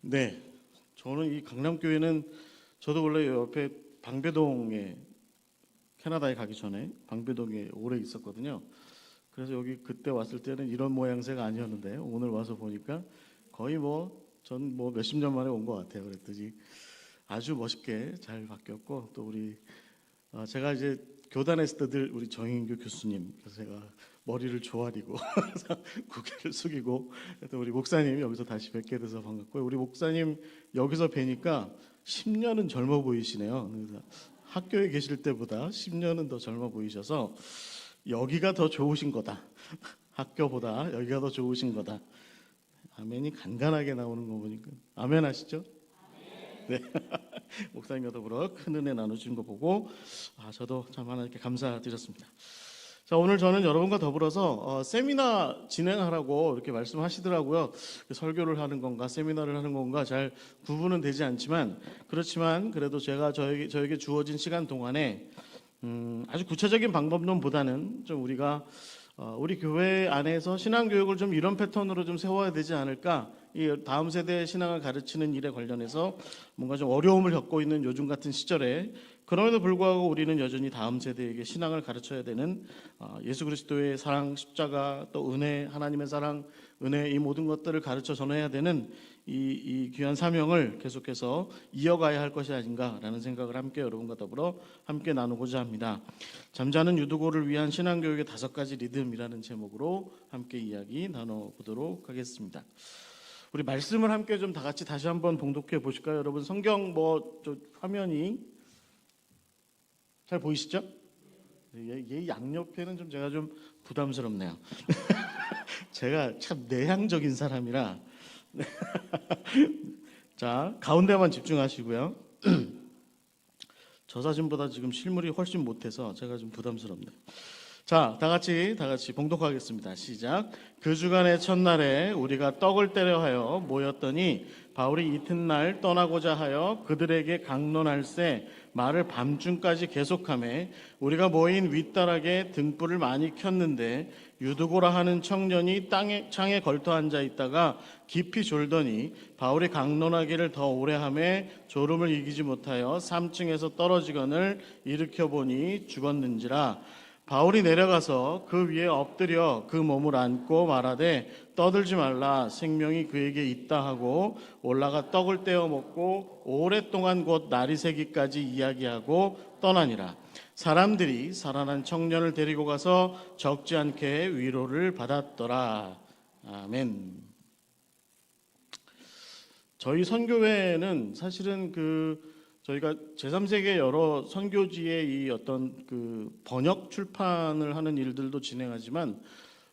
네, 저는 이 강남교회는 저도 원래 옆에 방배동에 캐나다에 가기 전에 방배동에 오래 있었거든요. 그래서 여기 그때 왔을 때는 이런 모양새가 아니었는데 오늘 와서 보니까 거의 전 몇십 년 만에 온 것 같아요. 그랬더니 아주 멋있게 잘 바뀌었고 또 우리 제가 이제 교단에 있을 때 늘 우리 정인규 교수님 그래서 제가 머리를 조아리고 고개를 숙이고 또 우리 목사님 여기서 다시 뵙게 돼서 반갑고요. 우리 목사님 여기서 뵈니까 10년은 젊어 보이시네요. 그래서 학교에 계실 때보다 10년은 더 젊어 보이셔서 여기가 더 좋으신 거다. 학교보다 여기가 더 좋으신 거다. 아멘이 간간하게 나오는 거 보니까 아멘 하시죠? 네. 목사님과 더불어 큰 은혜 나누신 거 보고 저도 참 하나님께 감사드렸습니다. 자, 오늘 저는 여러분과 더불어서 세미나 진행하라고 이렇게 말씀하시더라고요. 설교를 하는 건가 세미나를 하는 건가 잘 구분은 되지 않지만 그렇지만 그래도 제가 저에게 주어진 시간 동안에 아주 구체적인 방법론보다는 좀 우리가 우리 교회 안에서 신앙교육을 좀 이런 패턴으로 좀 세워야 되지 않을까. 이 다음 세대 신앙을 가르치는 일에 관련해서 뭔가 좀 어려움을 겪고 있는 요즘 같은 시절에 그럼에도 불구하고 우리는 여전히 다음 세대에게 신앙을 가르쳐야 되는 예수 그리스도의 사랑, 십자가, 또 은혜, 하나님의 사랑, 은혜 이 모든 것들을 가르쳐 전해야 되는 이 귀한 사명을 계속해서 이어가야 할 것이 아닌가라는 생각을 함께 여러분과 더불어 함께 나누고자 합니다. 잠자는 유두고를 위한 신앙교육의 5가지 리듬이라는 제목으로 함께 이야기 나눠보도록 하겠습니다. 우리 말씀을 함께 좀 다 같이 다시 한번 봉독해 보실까요? 여러분 성경 화면이 잘 보이시죠? 얘 양옆에는 좀 제가 좀 부담스럽네요. 제가 참 내향적인 사람이라 자 가운데만 집중하시고요. 저 사진보다 지금 실물이 훨씬 못해서 제가 좀 부담스럽네요. 자, 다 같이 봉독하겠습니다. 시작. 그 주간의 첫날에 우리가 떡을 떼려 하여 모였더니 바울이 이튿날 떠나고자 하여 그들에게 강론할세 말을 밤중까지 계속하매 우리가 모인 윗다락에 등불을 많이 켰는데 유두고라 하는 청년이 창에 걸터 앉아 있다가 깊이 졸더니 바울이 강론하기를 더 오래 하매 졸음을 이기지 못하여 3층에서 떨어지거늘 일으켜 보니 죽었는지라. 바울이 내려가서 그 위에 엎드려 그 몸을 안고 말하되 떠들지 말라 생명이 그에게 있다 하고 올라가 떡을 떼어 먹고 오랫동안 곧 날이 새기까지 이야기하고 떠나니라. 사람들이 살아난 청년을 데리고 가서 적지 않게 위로를 받았더라. 아멘. 저희 선교회는 사실은 저희가 제3세계 여러 선교지의 이 어떤 번역 출판을 하는 일들도 진행하지만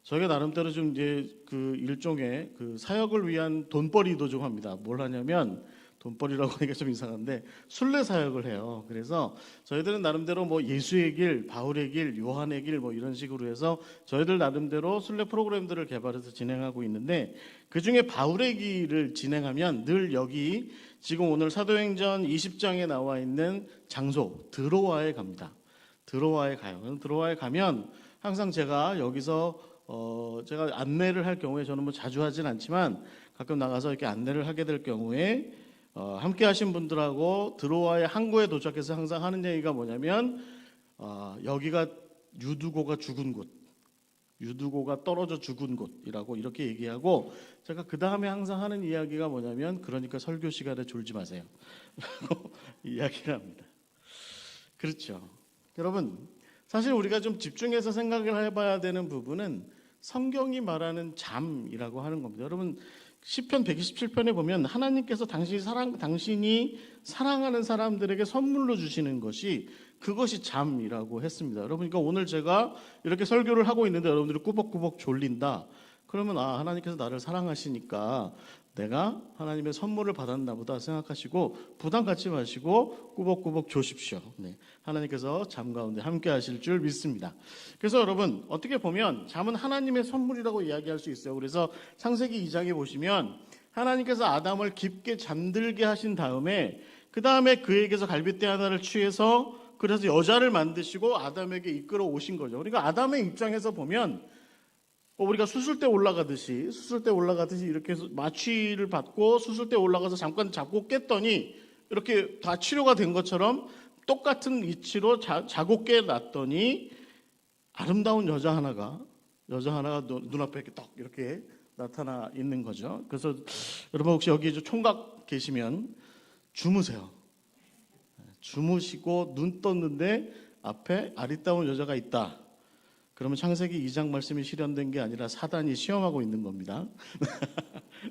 저희가 나름대로 좀 이제 일종의 사역을 위한 돈벌이도 좀 합니다. 뭘 하냐면 돈벌이라고 하니까 좀 이상한데 순례 사역을 해요. 그래서 저희들은 나름대로 예수의 길, 바울의 길, 요한의 길 이런 식으로 해서 저희들 나름대로 순례 프로그램들을 개발해서 진행하고 있는데 그중에 바울의 길을 진행하면 늘 여기 지금 오늘 사도행전 20장에 나와 있는 장소 드로아에 갑니다. 드로아에 가요. 드로아에 가면 항상 제가 여기서 제가 안내를 할 경우에 저는 자주 하진 않지만 가끔 나가서 이렇게 안내를 하게 될 경우에 함께 하신 분들하고 드로아의 항구에 도착해서 항상 하는 얘기가 뭐냐면 여기가 유두고가 죽은 곳, 유두고가 떨어져 죽은 곳이라고 이렇게 얘기하고 제가 그 다음에 항상 하는 이야기가 뭐냐면 그러니까 설교 시간에 졸지 마세요. 이야기를 합니다. 그렇죠. 여러분 사실 우리가 좀 집중해서 생각을 해봐야 되는 부분은 성경이 말하는 잠이라고 하는 겁니다. 여러분 시편 127편에 보면 하나님께서 당신이 사랑하는 사람들에게 선물로 주시는 것이 그것이 잠이라고 했습니다. 여러분 그러니까 오늘 제가 이렇게 설교를 하고 있는데 여러분들이 꾸벅꾸벅 졸린다. 그러면 하나님께서 나를 사랑하시니까 내가 하나님의 선물을 받았나 보다 생각하시고 부담 갖지 마시고 꾸벅꾸벅 조십시오. 네, 하나님께서 잠 가운데 함께 하실 줄 믿습니다. 그래서 여러분 어떻게 보면 잠은 하나님의 선물이라고 이야기할 수 있어요. 그래서 창세기 2장에 보시면 하나님께서 아담을 깊게 잠들게 하신 다음에 그 다음에 그에게서 갈빗대 하나를 취해서 그래서 여자를 만드시고 아담에게 이끌어 오신 거죠. 그러니까 아담의 입장에서 보면 우리가 수술대 올라가듯이 이렇게 해서 마취를 받고 수술대 올라가서 잠깐 잡고 깼더니 이렇게 다 치료가 된 것처럼 똑같은 위치로 자고 깨놨더니 아름다운 여자 하나가 눈앞에 이렇게 딱 이렇게 나타나 있는 거죠. 그래서 여러분 혹시 여기 총각 계시면 주무세요. 주무시고 눈 떴는데 앞에 아리따운 여자가 있다. 그러면 창세기 2장 말씀이 실현된 게 아니라 사단이 시험하고 있는 겁니다.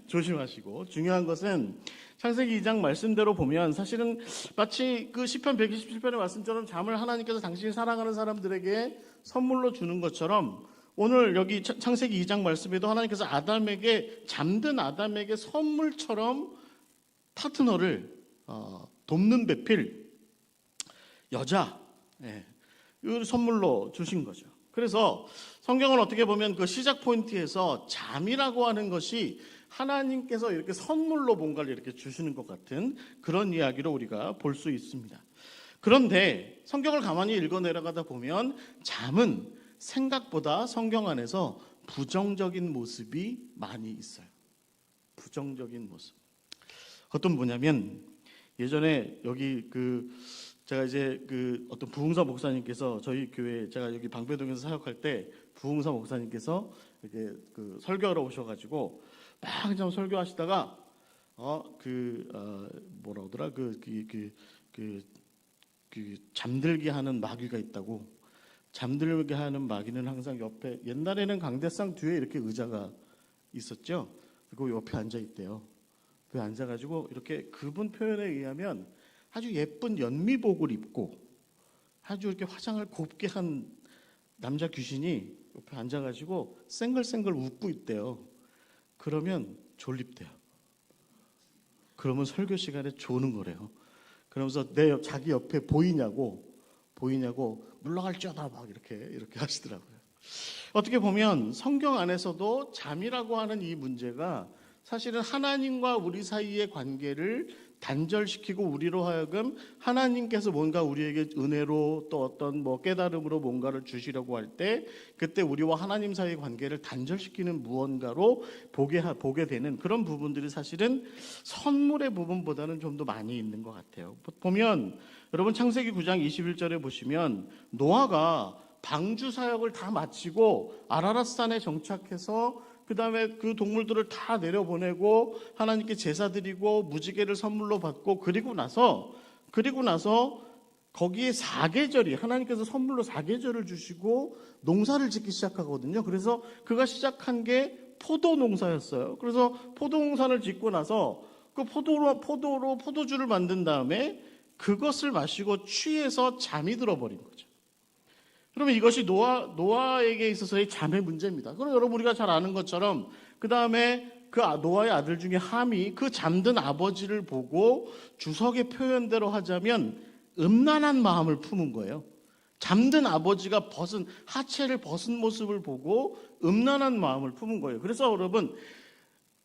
조심하시고, 중요한 것은 창세기 2장 말씀대로 보면 사실은 마치 그 시편 127편의 말씀처럼 잠을 하나님께서 당신이 사랑하는 사람들에게 선물로 주는 것처럼 오늘 여기 창세기 2장 말씀에도 하나님께서 잠든 아담에게 선물처럼 파트너를 돕는 배필 여자, 이걸 선물로 주신 거죠. 그래서 성경은 어떻게 보면 그 시작 포인트에서 잠이라고 하는 것이 하나님께서 이렇게 선물로 뭔가를 이렇게 주시는 것 같은 그런 이야기로 우리가 볼 수 있습니다. 그런데 성경을 가만히 읽어 내려가다 보면 잠은 생각보다 성경 안에서 부정적인 모습이 많이 있어요. 부정적인 모습. 어떤 뭐냐면 예전에 여기 제가 이제 어떤 부흥사 목사님께서 저희 교회 제가 여기 방배동에서 사역할 때 부흥사 목사님께서 이렇게 설교하러 오셔가지고 막 그냥 설교하시다가 뭐라 그러더라 잠들게 하는 마귀가 있다고. 잠들게 하는 마귀는 항상 옆에, 옛날에는 강대상 뒤에 이렇게 의자가 있었죠. 그리고 옆에 앉아 있대요. 옆에 앉아가지고 이렇게 그분 표현에 의하면 아주 예쁜 연미복을 입고 아주 이렇게 화장을 곱게 한 남자 귀신이 옆에 앉아가지고 쌩글쌩글 웃고 있대요. 그러면 졸립대요. 그러면 설교 시간에 조는 거래요. 그러면서 자기 옆에 보이냐고 물러갈지어다 막 이렇게 하시더라고요. 어떻게 보면 성경 안에서도 잠이라고 하는 이 문제가 사실은 하나님과 우리 사이의 관계를 단절시키고 우리로 하여금 하나님께서 뭔가 우리에게 은혜로 또 어떤 깨달음으로 뭔가를 주시려고 할 때 그때 우리와 하나님 사이의 관계를 단절시키는 무언가로 보게 되는 그런 부분들이 사실은 선물의 부분보다는 좀 더 많이 있는 것 같아요. 보면 여러분 창세기 9장 21절에 보시면 노아가 방주 사역을 다 마치고 아라랏산에 정착해서 그 다음에 그 동물들을 다 내려보내고 하나님께 제사 드리고 무지개를 선물로 받고 그리고 나서 거기에 사계절이 하나님께서 선물로 사계절을 주시고 농사를 짓기 시작하거든요. 그래서 그가 시작한 게 포도 농사였어요. 그래서 포도 농사를 짓고 나서 그 포도로 포도주를 만든 다음에 그것을 마시고 취해서 잠이 들어버린 거죠. 그러면 이것이 노아에게 있어서의 잠의 문제입니다. 그럼 여러분 우리가 잘 아는 것처럼 그 다음에 그 노아의 아들 중에 함이 그 잠든 아버지를 보고 주석의 표현대로 하자면 음란한 마음을 품은 거예요. 잠든 아버지가 하체를 벗은 모습을 보고 음란한 마음을 품은 거예요. 그래서 여러분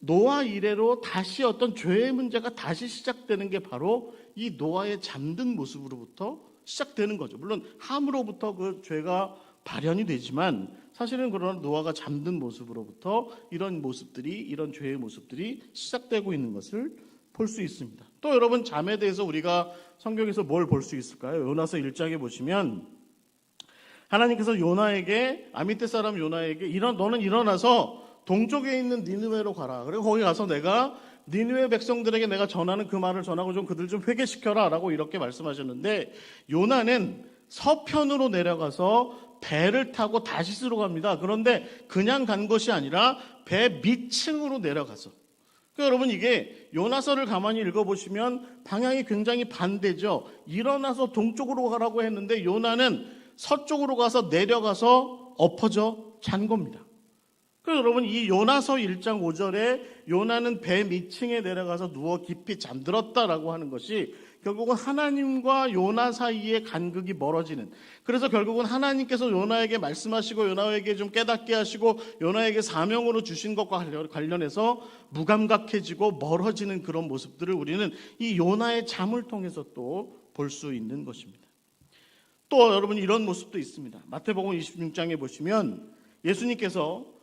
노아 이래로 다시 어떤 죄의 문제가 다시 시작되는 게 바로 이 노아의 잠든 모습으로부터 시작되는 거죠. 물론 함으로부터 그 죄가 발현이 되지만 사실은 그러나 노아가 잠든 모습으로부터 이런 죄의 모습들이 시작되고 있는 것을 볼 수 있습니다. 또 여러분 잠에 대해서 우리가 성경에서 뭘 볼 수 있을까요? 요나서 1장에 보시면 하나님께서 아미떼 사람 요나에게 너는 일어나서 동쪽에 있는 니느웨로 가라. 그리고 거기 가서 내가 니느웨 백성들에게 내가 전하는 그 말을 전하고 좀 그들 좀 회개시켜라 라고 이렇게 말씀하셨는데 요나는 서편으로 내려가서 배를 타고 다시스로 갑니다. 그런데 그냥 간 것이 아니라 배 밑층으로 내려가서 여러분 이게 요나서를 가만히 읽어보시면 방향이 굉장히 반대죠. 일어나서 동쪽으로 가라고 했는데 요나는 서쪽으로 가서 내려가서 엎어져 잔 겁니다. 그래서 여러분 이 요나서 1장 5절에 요나는 배 밑층에 내려가서 누워 깊이 잠들었다라고 하는 것이 결국은 하나님과 요나 사이의 간극이 멀어지는, 그래서 결국은 하나님께서 요나에게 말씀하시고 요나에게 좀 깨닫게 하시고 요나에게 사명으로 주신 것과 관련해서 무감각해지고 멀어지는 그런 모습들을 우리는 이 요나의 잠을 통해서 또 볼 수 있는 것입니다. 또 여러분 이런 모습도 있습니다. 마태복음 26장에 보시면 예수님께서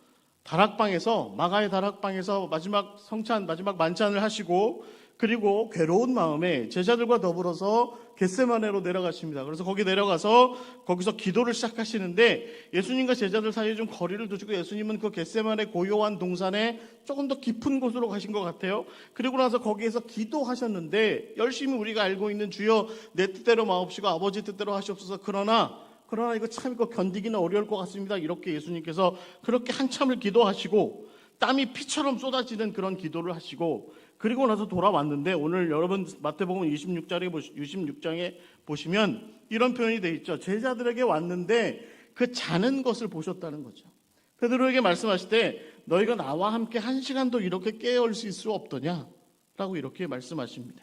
다락방에서, 마가의 다락방에서 마지막 성찬, 마지막 만찬을 하시고, 그리고 괴로운 마음에 제자들과 더불어서 겟세마네로 내려가십니다. 그래서 거기 내려가서 거기서 기도를 시작하시는데, 예수님과 제자들 사이에 좀 거리를 두시고, 예수님은 그 겟세마네 고요한 동산에 조금 더 깊은 곳으로 가신 것 같아요. 그리고 나서 거기에서 기도하셨는데, 열심히 우리가 알고 있는 주여 내 뜻대로 마옵시고 아버지 뜻대로 하시옵소서. 그러나 이거 참 이거 견디기는 어려울 것 같습니다. 이렇게 예수님께서 그렇게 한참을 기도하시고, 땀이 피처럼 쏟아지는 그런 기도를 하시고, 그리고 나서 돌아왔는데, 오늘 여러분 마태복음 26장에 보시면 이런 표현이 되어 있죠. 제자들에게 왔는데 그 자는 것을 보셨다는 거죠. 베드로에게 말씀하실 때 너희가 나와 함께 1시간도 이렇게 깨어 있을 수 없더냐 라고 이렇게 말씀하십니다.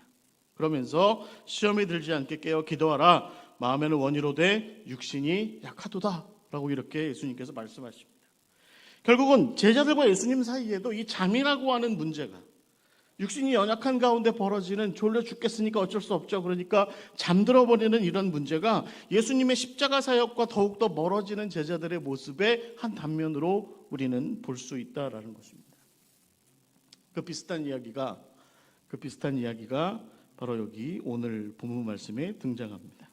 그러면서 시험에 들지 않게 깨어 기도하라. 마음에는 원이로되 육신이 약하도다 라고 이렇게 예수님께서 말씀하십니다. 결국은 제자들과 예수님 사이에도 이 잠이라고 하는 문제가, 육신이 연약한 가운데 벌어지는, 졸려 죽겠으니까 어쩔 수 없죠. 그러니까 잠들어 버리는 이런 문제가 예수님의 십자가 사역과 더욱더 멀어지는 제자들의 모습의 한 단면으로 우리는 볼 수 있다라는 것입니다. 그 비슷한 이야기가 바로 여기 오늘 본문 말씀에 등장합니다.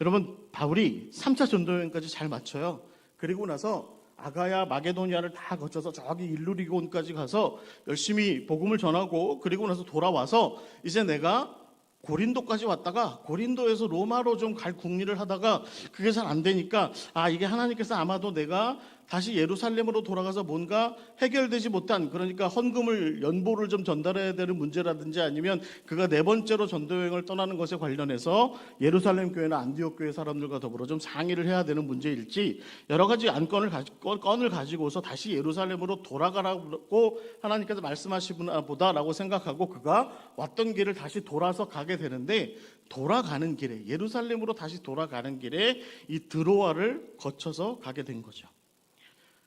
여러분, 바울이 3차 전도여행까지 잘 마쳐요. 그리고 나서 아가야 마게도니아를 다 거쳐서 저기 일루리곤까지 가서 열심히 복음을 전하고, 그리고 나서 돌아와서 이제 내가 고린도까지 왔다가 고린도에서 로마로 좀 갈 궁리를 하다가 그게 잘 안 되니까 이게 하나님께서 아마도 내가 다시 예루살렘으로 돌아가서 뭔가 해결되지 못한, 그러니까 헌금을, 연보를 좀 전달해야 되는 문제라든지, 아니면 그가 4번째로 전도여행을 떠나는 것에 관련해서 예루살렘 교회나 안디옥 교회 사람들과 더불어 좀 상의를 해야 되는 문제일지, 여러 가지 건을 가지고서 다시 예루살렘으로 돌아가라고 하나님께서 말씀하시구나 보다라고 생각하고 그가 왔던 길을 다시 돌아서 가게 되는데, 돌아가는 길에, 예루살렘으로 다시 돌아가는 길에 이 드로아를 거쳐서 가게 된 거죠.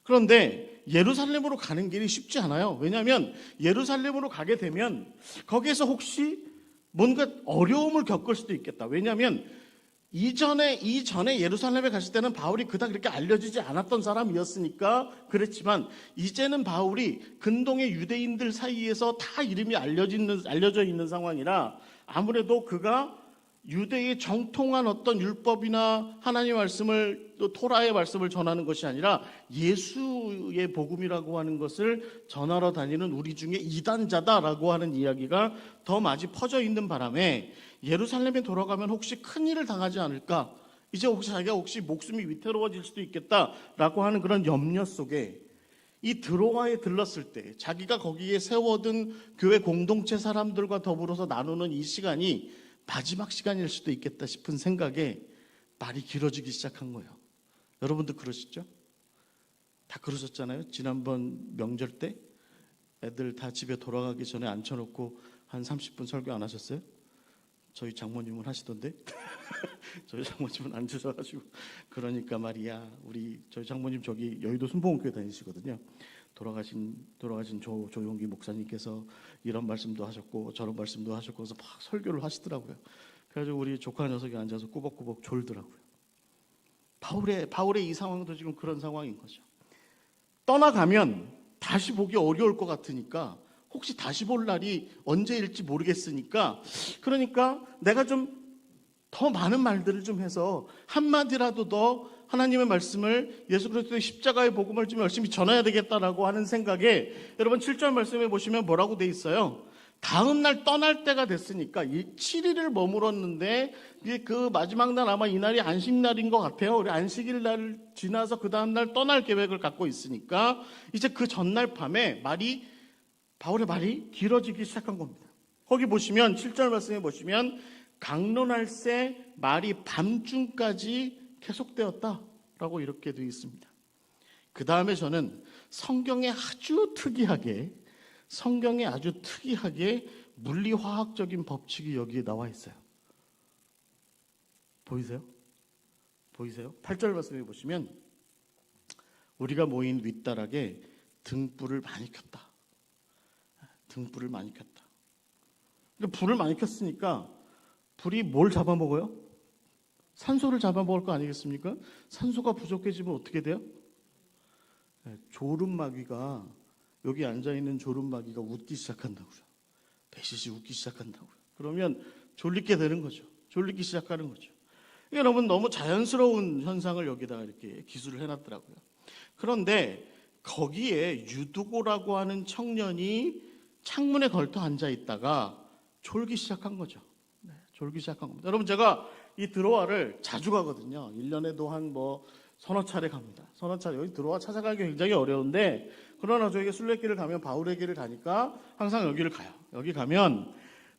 그런데 예루살렘으로 가는 길이 쉽지 않아요. 왜냐하면 예루살렘으로 가게 되면 거기에서 혹시 뭔가 어려움을 겪을 수도 있겠다. 왜냐하면 이전에 예루살렘에 갔을 때는 바울이 그닥 그렇게 알려지지 않았던 사람이었으니까 그랬지만, 이제는 바울이 근동의 유대인들 사이에서 다 이름이 알려져 있는 상황이라, 아무래도 그가 유대의 정통한 어떤 율법이나 하나님의 말씀을, 또 토라의 말씀을 전하는 것이 아니라 예수의 복음이라고 하는 것을 전하러 다니는 우리 중에 이단자다라고 하는 이야기가 더 많이 퍼져 있는 바람에, 예루살렘에 돌아가면 혹시 큰일을 당하지 않을까, 이제 자기가 혹시 목숨이 위태로워질 수도 있겠다라고 하는 그런 염려 속에 이 드로아에 들렀을 때 자기가 거기에 세워둔 교회 공동체 사람들과 더불어서 나누는 이 시간이 마지막 시간일 수도 있겠다 싶은 생각에 말이 길어지기 시작한 거예요. 여러분도 그러시죠? 다 그러셨잖아요. 지난번 명절 때 애들 다 집에 돌아가기 전에 앉혀놓고 한 30분 설교 안 하셨어요? 저희 장모님은 하시던데 저희 장모님은 앉으셔가지고, 그러니까 말이야, 저희 장모님 저기 여의도 순복음교회 다니시거든요. 돌아가신 조용기 목사님께서 이런 말씀도 하셨고 저런 말씀도 하셨고 해서 막 설교를 하시더라고요. 그래가지고 우리 조카 녀석이 앉아서 꾸벅꾸벅 졸더라고요. 바울의 이 상황도 지금 그런 상황인 거죠. 떠나가면 다시 보기 어려울 것 같으니까, 혹시 다시 볼 날이 언제일지 모르겠으니까, 그러니까 내가 좀 더 많은 말들을 좀 해서 한마디라도 더 하나님의 말씀을, 예수 그리스도의 십자가의 복음을 좀 열심히 전해야 되겠다라고 하는 생각에, 여러분 7절 말씀에 보시면 뭐라고 돼 있어요? 다음 날 떠날 때가 됐으니까 7일을 머물었는데, 그 마지막 날 아마 이날이 안식날인 것 같아요. 우리 안식일 날 지나서 그 다음 날 떠날 계획을 갖고 있으니까 이제 그 전날 밤에 바울의 말이 길어지기 시작한 겁니다. 거기 보시면 7절 말씀에 보시면 강론할새 말이 밤중까지 계속되었다라고 이렇게 되어 있습니다. 그 다음에 저는 성경에 아주 특이하게 물리화학적인 법칙이 여기에 나와 있어요. 보이세요? 8절 말씀에 보시면 우리가 모인 윗다락에 등불을 많이 켰다. 불을 많이 켰으니까 불이 뭘 잡아먹어요? 산소를 잡아먹을 거 아니겠습니까? 산소가 부족해지면 어떻게 돼요? 졸음마귀가 여기 앉아있는 졸음마귀가 웃기 시작한다고요. 배시시 웃기 시작한다고요. 그러면 졸리게 되는 거죠. 졸리기 시작하는 거죠. 여러분 너무 자연스러운 현상을 여기다가 이렇게 기술을 해놨더라고요. 그런데 거기에 유두고라고 하는 청년이 창문에 걸터 앉아 있다가 졸기 시작한 거죠. 졸기 시작한 겁니다. 여러분 제가 이 드로아를 자주 가거든요. 1년에도 한 서너 차례 갑니다. 서너 차례. 여기 드로아 찾아가기 굉장히 어려운데 그러나 저에게 순례길을 가면 바울의 길을 가니까 항상 여기를 가요. 여기 가면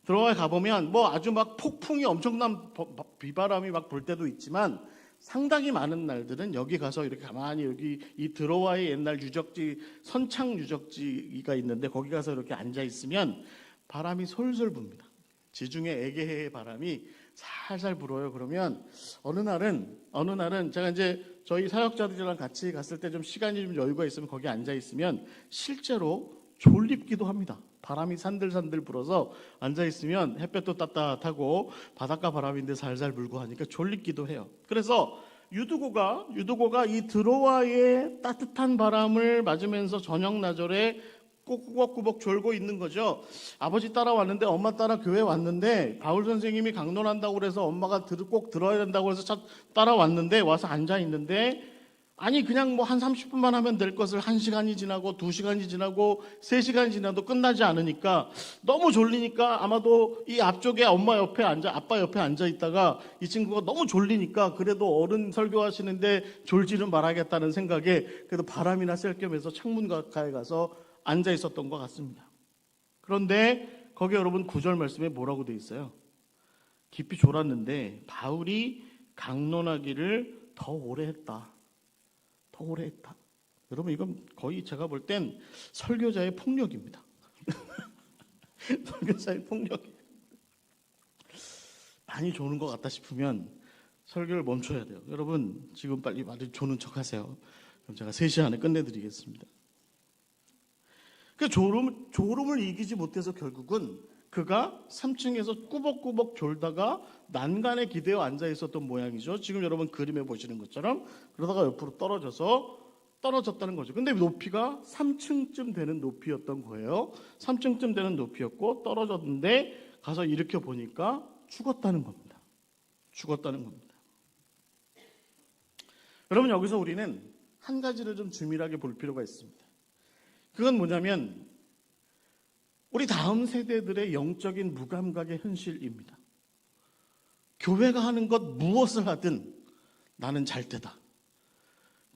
드로아에 가보면 아주 막 폭풍이 엄청난 비바람이 막 불 때도 있지만 상당히 많은 날들은 여기 가서 이렇게 가만히 여기 이 드로아의 옛날 유적지 선창 유적지가 있는데 거기 가서 이렇게 앉아 있으면 바람이 솔솔 붑니다. 지중해 에게해의 바람이 살살 불어요. 그러면 어느 날은 제가 이제 저희 사역자들이랑 같이 갔을 때 좀 시간이 좀 여유가 있으면 거기 앉아 있으면 실제로 졸립기도 합니다. 바람이 산들산들 불어서 앉아 있으면 햇볕도 따뜻하고 바닷가 바람인데 살살 불고 하니까 졸립기도 해요. 그래서 유두고가 이 드로아의 따뜻한 바람을 맞으면서 저녁 나절에 꾸벅꾸벅 졸고 있는 거죠. 아버지 따라왔는데 엄마 따라 교회 왔는데 바울 선생님이 강론한다고 그래서 엄마가 꼭 들어야 된다고 해서 따라왔는데 와서 앉아 있는데 아니 그냥 한 30분만 하면 될 것을 1시간이 지나고 2시간이 지나고 3시간이 지나도 끝나지 않으니까 너무 졸리니까 아마도 이 앞쪽에 아빠 옆에 앉아 있다가 이 친구가 너무 졸리니까 그래도 어른 설교하시는데 졸지는 말아야겠다는 생각에 그래도 바람이나 쐴 겸해서 창문 가까이 가서 앉아 있었던 것 같습니다. 그런데 거기 여러분 9절 말씀에 뭐라고 돼 있어요? 깊이 졸았는데 바울이 강론하기를 더 오래 했다. 여러분 이건 거의 제가 볼 땐 설교자의 폭력입니다. 설교자의 폭력이에요. 많이 조는 것 같다 싶으면 설교를 멈춰야 돼요. 여러분 지금 빨리 조는 척 하세요. 그럼 제가 3시간 안에 끝내드리겠습니다. 그 졸음을 이기지 못해서 결국은 그가 3층에서 꾸벅꾸벅 졸다가 난간에 기대어 앉아 있었던 모양이죠. 지금 여러분 그림에 보시는 것처럼 그러다가 옆으로 떨어졌다는 거죠. 근데 높이가 3층쯤 되는 높이였던 거예요. 3층쯤 되는 높이였고 떨어졌는데 가서 일으켜 보니까 죽었다는 겁니다. 여러분 여기서 우리는 한 가지를 좀 주밀하게 볼 필요가 있습니다. 그건 뭐냐면 우리 다음 세대들의 영적인 무감각의 현실입니다. 교회가 하는 것 무엇을 하든 나는 잘 때다.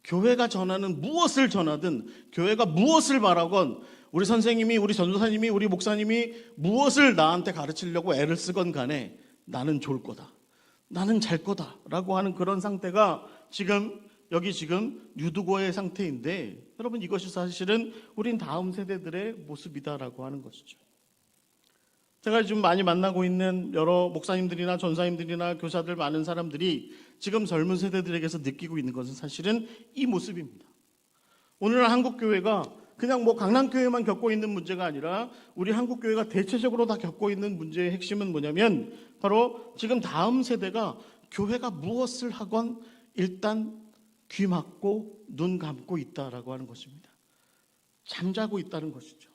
교회가 전하는 무엇을 전하든 교회가 무엇을 말하건 우리 선생님이 우리 전도사님이 우리 목사님이 무엇을 나한테 가르치려고 애를 쓰건 간에 나는 좋을 거다. 나는 잘 거다 라고 하는 그런 상태가 지금 유두고의 상태인데 여러분 이것이 사실은 우린 다음 세대들의 모습이다라고 하는 것이죠. 제가 지금 많이 만나고 있는 여러 목사님들이나 전사님들이나 교사들 많은 사람들이 지금 젊은 세대들에게서 느끼고 있는 것은 사실은 이 모습입니다. 오늘날 한국교회가 그냥 강남교회만 겪고 있는 문제가 아니라 우리 한국교회가 대체적으로 다 겪고 있는 문제의 핵심은 뭐냐면 바로 지금 다음 세대가 교회가 무엇을 하건 일단 귀 막고 눈 감고 있다라고 하는 것입니다. 잠자고 있다는 것이죠.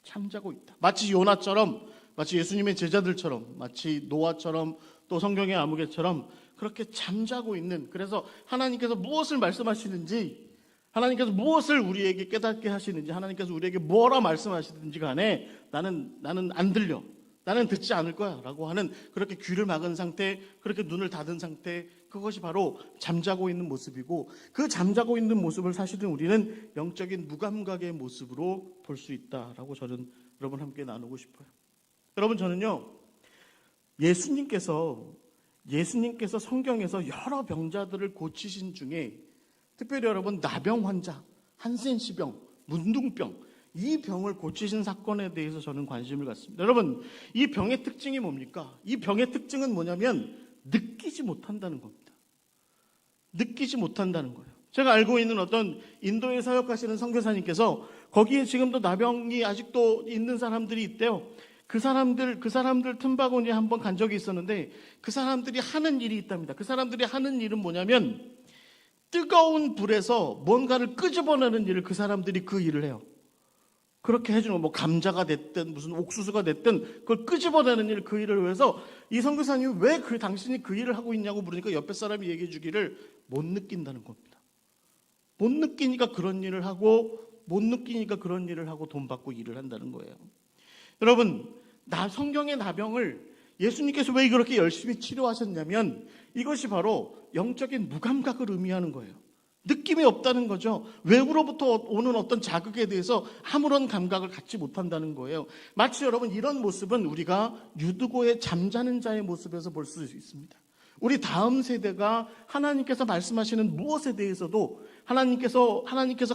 잠자고 있다. 마치 요나처럼, 마치 예수님의 제자들처럼, 마치 노아처럼 또 성경의 아무개처럼 그렇게 잠자고 있는, 그래서 하나님께서 무엇을 말씀하시는지, 하나님께서 무엇을 우리에게 깨닫게 하시는지, 하나님께서 우리에게 뭐라 말씀하시든지 간에 나는 안 들려, 나는 듣지 않을 거야 라고 하는 그렇게 귀를 막은 상태, 그렇게 눈을 닫은 상태, 그것이 바로 잠자고 있는 모습이고, 그 잠자고 있는 모습을 사실은 우리는 영적인 무감각의 모습으로 볼 수 있다라고 저는 여러분 함께 나누고 싶어요. 여러분 저는요, 예수님께서 성경에서 여러 병자들을 고치신 중에 특별히 여러분 나병 환자, 한센시병, 문둥병, 이 병을 고치신 사건에 대해서 저는 관심을 갖습니다. 여러분 이 병의 특징이 뭡니까? 이 병의 특징은 뭐냐면 느끼지 못한다는 겁니다. 느끼지 못한다는 거예요. 제가 알고 있는 어떤 인도에 사역하시는 선교사님께서 거기에 지금도 나병이 아직도 있는 사람들이 있대요. 그 사람들 틈바구니에 한번 간 적이 있었는데 그 사람들이 하는 일이 있답니다. 그 사람들이 하는 일은 뭐냐면 뜨거운 불에서 뭔가를 끄집어내는 일을 그 사람들이 그 일을 해요. 그렇게 해주는 거, 뭐 감자가 됐든 무슨 옥수수가 됐든 그걸 끄집어내는 일, 그 일을 위해서 이 선교사님이 왜 당신이 그 일을 하고 있냐고 물으니까 옆에 사람이 얘기해 주기를 못 느낀다는 겁니다. 못 느끼니까 그런 일을 하고, 못 느끼니까 그런 일을 하고 돈 받고 일을 한다는 거예요. 여러분, 성경의 나병을 예수님께서 왜 그렇게 열심히 치료하셨냐면 이것이 바로 영적인 무감각을 의미하는 거예요. 느낌이 없다는 거죠. 외부로부터 오는 어떤 자극에 대해서 아무런 감각을 갖지 못한다는 거예요. 마치 여러분, 이런 모습은 우리가 유두고의 잠자는 자의 모습에서 볼 수 있습니다. 우리 다음 세대가 하나님께서 말씀하시는 무엇에 대해서도, 하나님께서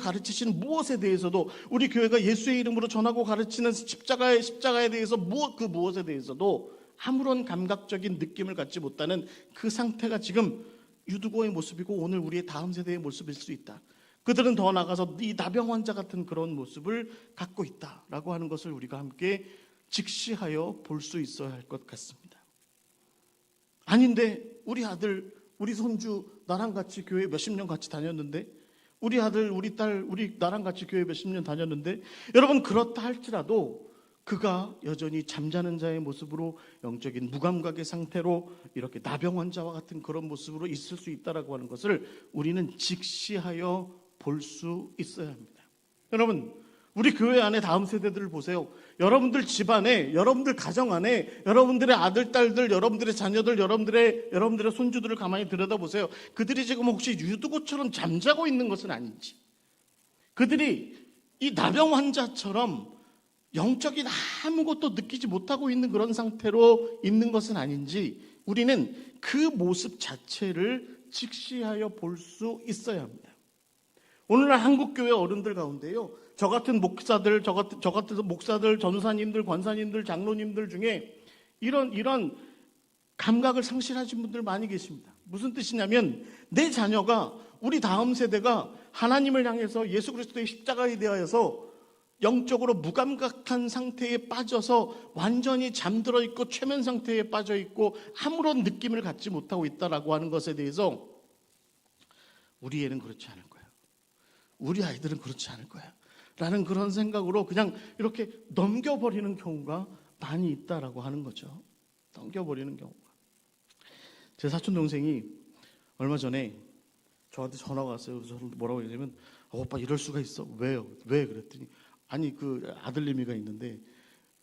가르치시는 무엇에 대해서도, 우리 교회가 예수의 이름으로 전하고 가르치는 십자가에 대해서 그 무엇에 대해서도 아무런 감각적인 느낌을 갖지 못하는 그 상태가 지금 유두고의 모습이고 오늘 우리의 다음 세대의 모습일 수 있다. 그들은 더 나아가서 이 나병 환자 같은 그런 모습을 갖고 있다라고 하는 것을 우리가 함께 직시하여 볼 수 있어야 할 것 같습니다. 아닌데 우리 아들, 우리 손주 나랑 같이 교회 몇십 년 같이 다녔는데, 우리 아들, 우리 딸, 나랑 같이 교회 몇십 년 다녔는데, 여러분 그렇다 할지라도 그가 여전히 잠자는 자의 모습으로, 영적인 무감각의 상태로 이렇게 나병 환자와 같은 그런 모습으로 있을 수 있다라고 하는 것을 우리는 직시하여 볼 수 있어야 합니다. 여러분, 우리 교회 안에 다음 세대들을 보세요. 여러분들 집안에, 여러분들 가정 안에 여러분들의 아들, 딸들, 여러분들의 자녀들, 여러분들의 손주들을 가만히 들여다보세요. 그들이 지금 혹시 유두고처럼 잠자고 있는 것은 아닌지, 그들이 이 나병 환자처럼 영적인 아무것도 느끼지 못하고 있는 그런 상태로 있는 것은 아닌지, 우리는 그 모습 자체를 직시하여 볼 수 있어야 합니다. 오늘날 한국교회 어른들 가운데요, 저 같은 목사들, 전사님들, 권사님들, 장로님들 중에 이런 감각을 상실하신 분들 많이 계십니다. 무슨 뜻이냐면, 내 자녀가, 우리 다음 세대가 하나님을 향해서 예수 그리스도의 십자가에 대하여서 영적으로 무감각한 상태에 빠져서 완전히 잠들어 있고 최면 상태에 빠져 있고 아무런 느낌을 갖지 못하고 있다라고 하는 것에 대해서, 우리 애는 그렇지 않을 거야, 우리 아이들은 그렇지 않을 거야 라는 그런 생각으로 그냥 이렇게 넘겨버리는 경우가 많이 있다라고 하는 거죠. 넘겨버리는 경우가. 제 사촌 동생이 얼마 전에 저한테 전화가 왔어요. 그래서 저는 뭐라고 했냐면, 오빠 이럴 수가 있어. 왜요? 왜? 그랬더니, 아니 그 아들내미가 있는데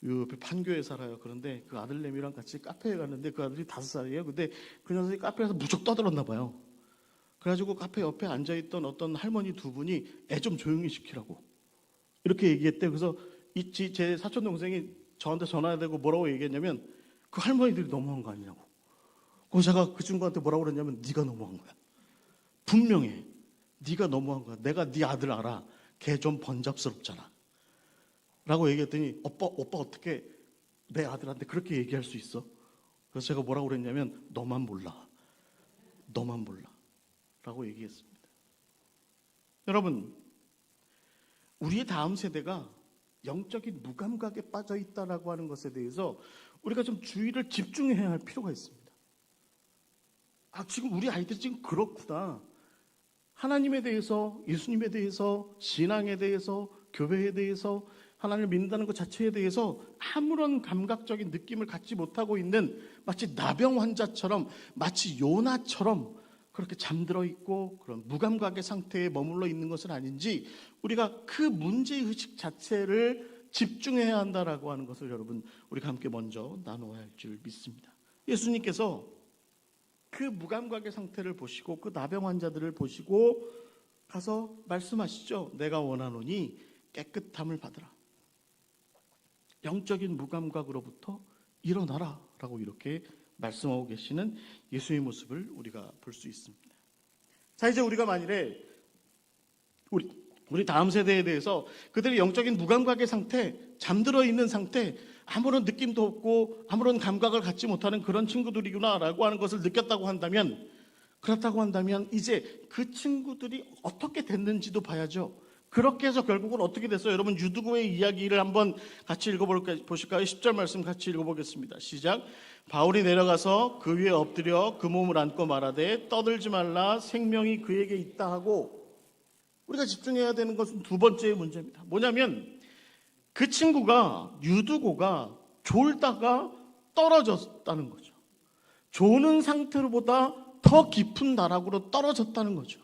요 옆에 판교에 살아요. 그런데 그 아들내미랑 같이 카페에 갔는데 그 아들이 5살이에요. 근데 그 녀석이 카페에서 무척 떠들었나 봐요. 그래가지고 카페 옆에 앉아있던 어떤 할머니 두 분이 애 좀 조용히 시키라고 이렇게 얘기했대. 그래서 제 사촌 동생이 저한테 전화해대고 뭐라고 얘기했냐면, 그 할머니들이 너무한 거 아니냐고. 그래서 제가 그 친구한테 뭐라고 그랬냐면, 네가 너무한 거야. 분명해. 네가 너무한 거야. 내가 네 아들 알아. 걔 좀 번잡스럽잖아 라고 얘기했더니, 오빠 어떻게 내 아들한테 그렇게 얘기할 수 있어? 그래서 제가 뭐라고 그랬냐면, 너만 몰라 라고 얘기했습니다. 여러분, 우리의 다음 세대가 영적인 무감각에 빠져 있다라고 하는 것에 대해서 우리가 좀 주의를 집중해야 할 필요가 있습니다. 지금 우리 아이들이 지금 그렇구나. 하나님에 대해서, 예수님에 대해서, 신앙에 대해서, 교회에 대해서, 하나님을 믿는다는 것 자체에 대해서 아무런 감각적인 느낌을 갖지 못하고 있는, 마치 나병 환자처럼, 마치 요나처럼 그렇게 잠들어 있고 그런 무감각의 상태에 머물러 있는 것은 아닌지, 우리가 그 문제의식 자체를 집중해야 한다라고 하는 것을 여러분, 우리가 함께 먼저 나누어야 할 줄 믿습니다. 예수님께서 그 무감각의 상태를 보시고 그 나병 환자들을 보시고 가서 말씀하시죠. 내가 원하노니 깨끗함을 받으라. 영적인 무감각으로부터 일어나라 라고 이렇게 말씀하고 계시는 예수의 모습을 우리가 볼 수 있습니다. 자, 이제 우리가 만일에 우리 다음 세대에 대해서 그들의 영적인 무감각의 상태, 잠들어 있는 상태, 아무런 느낌도 없고 아무런 감각을 갖지 못하는 그런 친구들이구나라고 하는 것을 느꼈다고 한다면, 그렇다고 한다면 이제 그 친구들이 어떻게 됐는지도 봐야죠. 그렇게 해서 결국은 어떻게 됐어요? 여러분 유두고의 이야기를 한번 같이 읽어보실까요? 10절 말씀 같이 읽어보겠습니다. 시작. 바울이 내려가서 그 위에 엎드려 그 몸을 안고 말하되 떠들지 말라 생명이 그에게 있다 하고, 우리가 집중해야 되는 것은 두 번째 문제입니다. 뭐냐면 그 친구가 유두고가 졸다가 떨어졌다는 거죠. 조는 상태로보다 더 깊은 나락으로 떨어졌다는 거죠.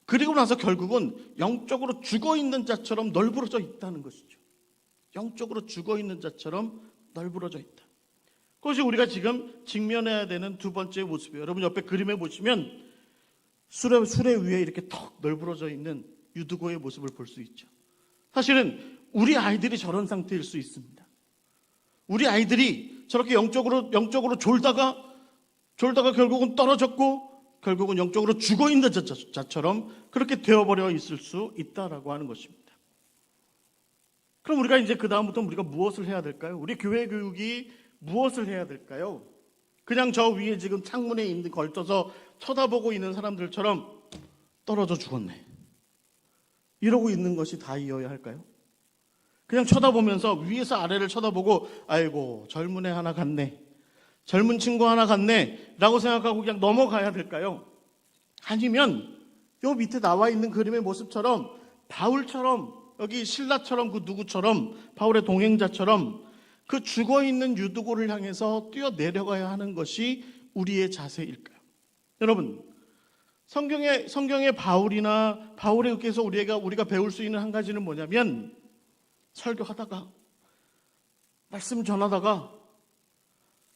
그리고 나서 결국은 영적으로 죽어있는 자처럼 널브러져 있다는 것이죠. 영적으로 죽어있는 자처럼 널브러져 있다. 그것이 우리가 지금 직면해야 되는 두 번째 모습이에요. 여러분 옆에 그림에 보시면 수레 위에 이렇게 턱 널브러져 있는 유두고의 모습을 볼 수 있죠. 사실은 우리 아이들이 저런 상태일 수 있습니다. 우리 아이들이 저렇게 영적으로 졸다가 결국은 떨어졌고 결국은 영적으로 죽어있는 자처럼 그렇게 되어버려 있을 수 있다라고 하는 것입니다. 그럼 우리가 이제 그 다음부터 우리가 무엇을 해야 될까요? 우리 교회 교육이 무엇을 해야 될까요? 그냥 저 위에 지금 창문에 걸쳐서 쳐다보고 있는 사람들처럼 떨어져 죽었네, 이러고 있는 것이 다이어야 할까요? 그냥 쳐다보면서 위에서 아래를 쳐다보고 아이고 젊은 애 하나 갔네, 젊은 친구 하나 갔네 라고 생각하고 그냥 넘어가야 될까요? 아니면 요 밑에 나와 있는 그림의 모습처럼 바울처럼, 여기 신라처럼, 그 누구처럼, 바울의 동행자처럼 그 죽어있는 유두고를 향해서 뛰어내려가야 하는 것이 우리의 자세일까요? 여러분, 성경의 바울이나 바울에 의해서 우리가 배울 수 있는 한 가지는 뭐냐면, 설교하다가 말씀 전하다가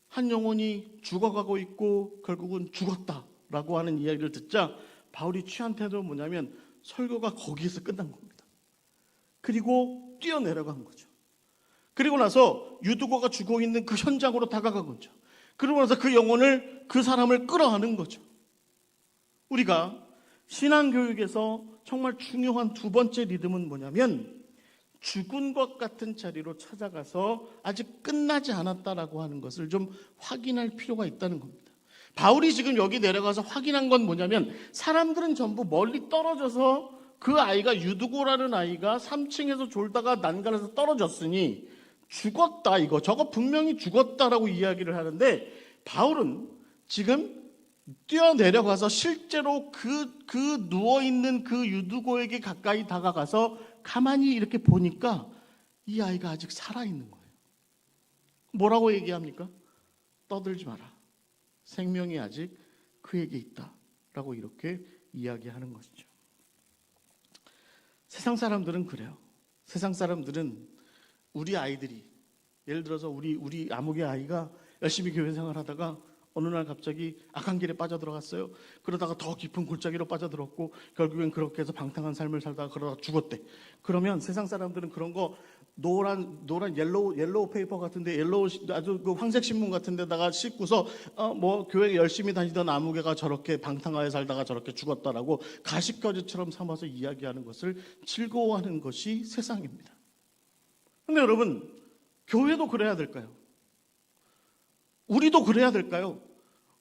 한 영혼이 죽어가고 있고 결국은 죽었다라고 하는 이야기를 듣자 바울이 취한 태도는 뭐냐면 설교가 거기에서 끝난 겁니다. 그리고 뛰어내려간 거죠. 그리고 나서 유두고가 죽어있는 그 현장으로 다가간 거죠. 그러고 나서 그 사람을 끌어안은 거죠. 우리가 신앙교육에서 정말 중요한 두 번째 리듬은 뭐냐면 죽은 것 같은 자리로 찾아가서 아직 끝나지 않았다라고 하는 것을 좀 확인할 필요가 있다는 겁니다. 바울이 지금 여기 내려가서 확인한 건 뭐냐면, 사람들은 전부 멀리 떨어져서 그 아이가, 유두고라는 아이가 3층에서 졸다가 난간에서 떨어졌으니 죽었다, 저거 분명히 죽었다라고 이야기를 하는데, 바울은 지금 뛰어내려가서 실제로 그 누워있는 그 유두고에게 가까이 다가가서 가만히 이렇게 보니까 이 아이가 아직 살아있는 거예요. 뭐라고 얘기합니까? 떠들지 마라, 생명이 아직 그에게 있다 라고 이렇게 이야기하는 것이죠. 세상 사람들은 그래요. 세상 사람들은 우리 아이들이, 예를 들어서 우리 아무개 아이가 열심히 교회 생활하다가 어느 날 갑자기 악한 길에 빠져들어갔어요. 그러다가 더 깊은 골짜기로 빠져들었고 결국엔 그렇게 해서 방탕한 삶을 살다가 그러다가 죽었대. 그러면 세상 사람들은 그런 거 노란 옐로우 페이퍼 같은데, 아주 그 황색 신문 같은 데다가 싣고서 교회 열심히 다니던 아무개가 저렇게 방탕하게 살다가 저렇게 죽었다라고 가십거리처럼 삼아서 이야기하는 것을 즐거워하는 것이 세상입니다. 근데 여러분, 교회도 그래야 될까요? 우리도 그래야 될까요?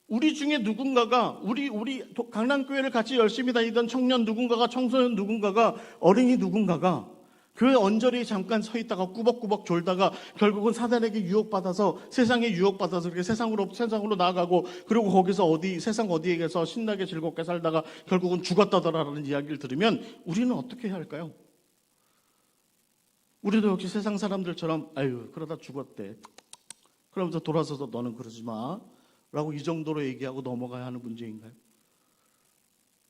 우리 중에 누군가가, 우리 강남교회를 같이 열심히 다니던 청년 누군가가, 청소년 누군가가, 어린이 누군가가 교회 언저리에 잠깐 서 있다가 꾸벅꾸벅 졸다가 결국은 사단에게 유혹받아서, 세상에 유혹받아서 이렇게 세상으로 나아가고, 그리고 거기서 세상 어디에 가서 신나게 즐겁게 살다가 결국은 죽었다더라라는 이야기를 들으면 우리는 어떻게 해야 할까요? 우리도 역시 세상 사람들처럼 아유 그러다 죽었대, 그러면서 돌아서서 너는 그러지 마 라고 이 정도로 얘기하고 넘어가야 하는 문제인가요?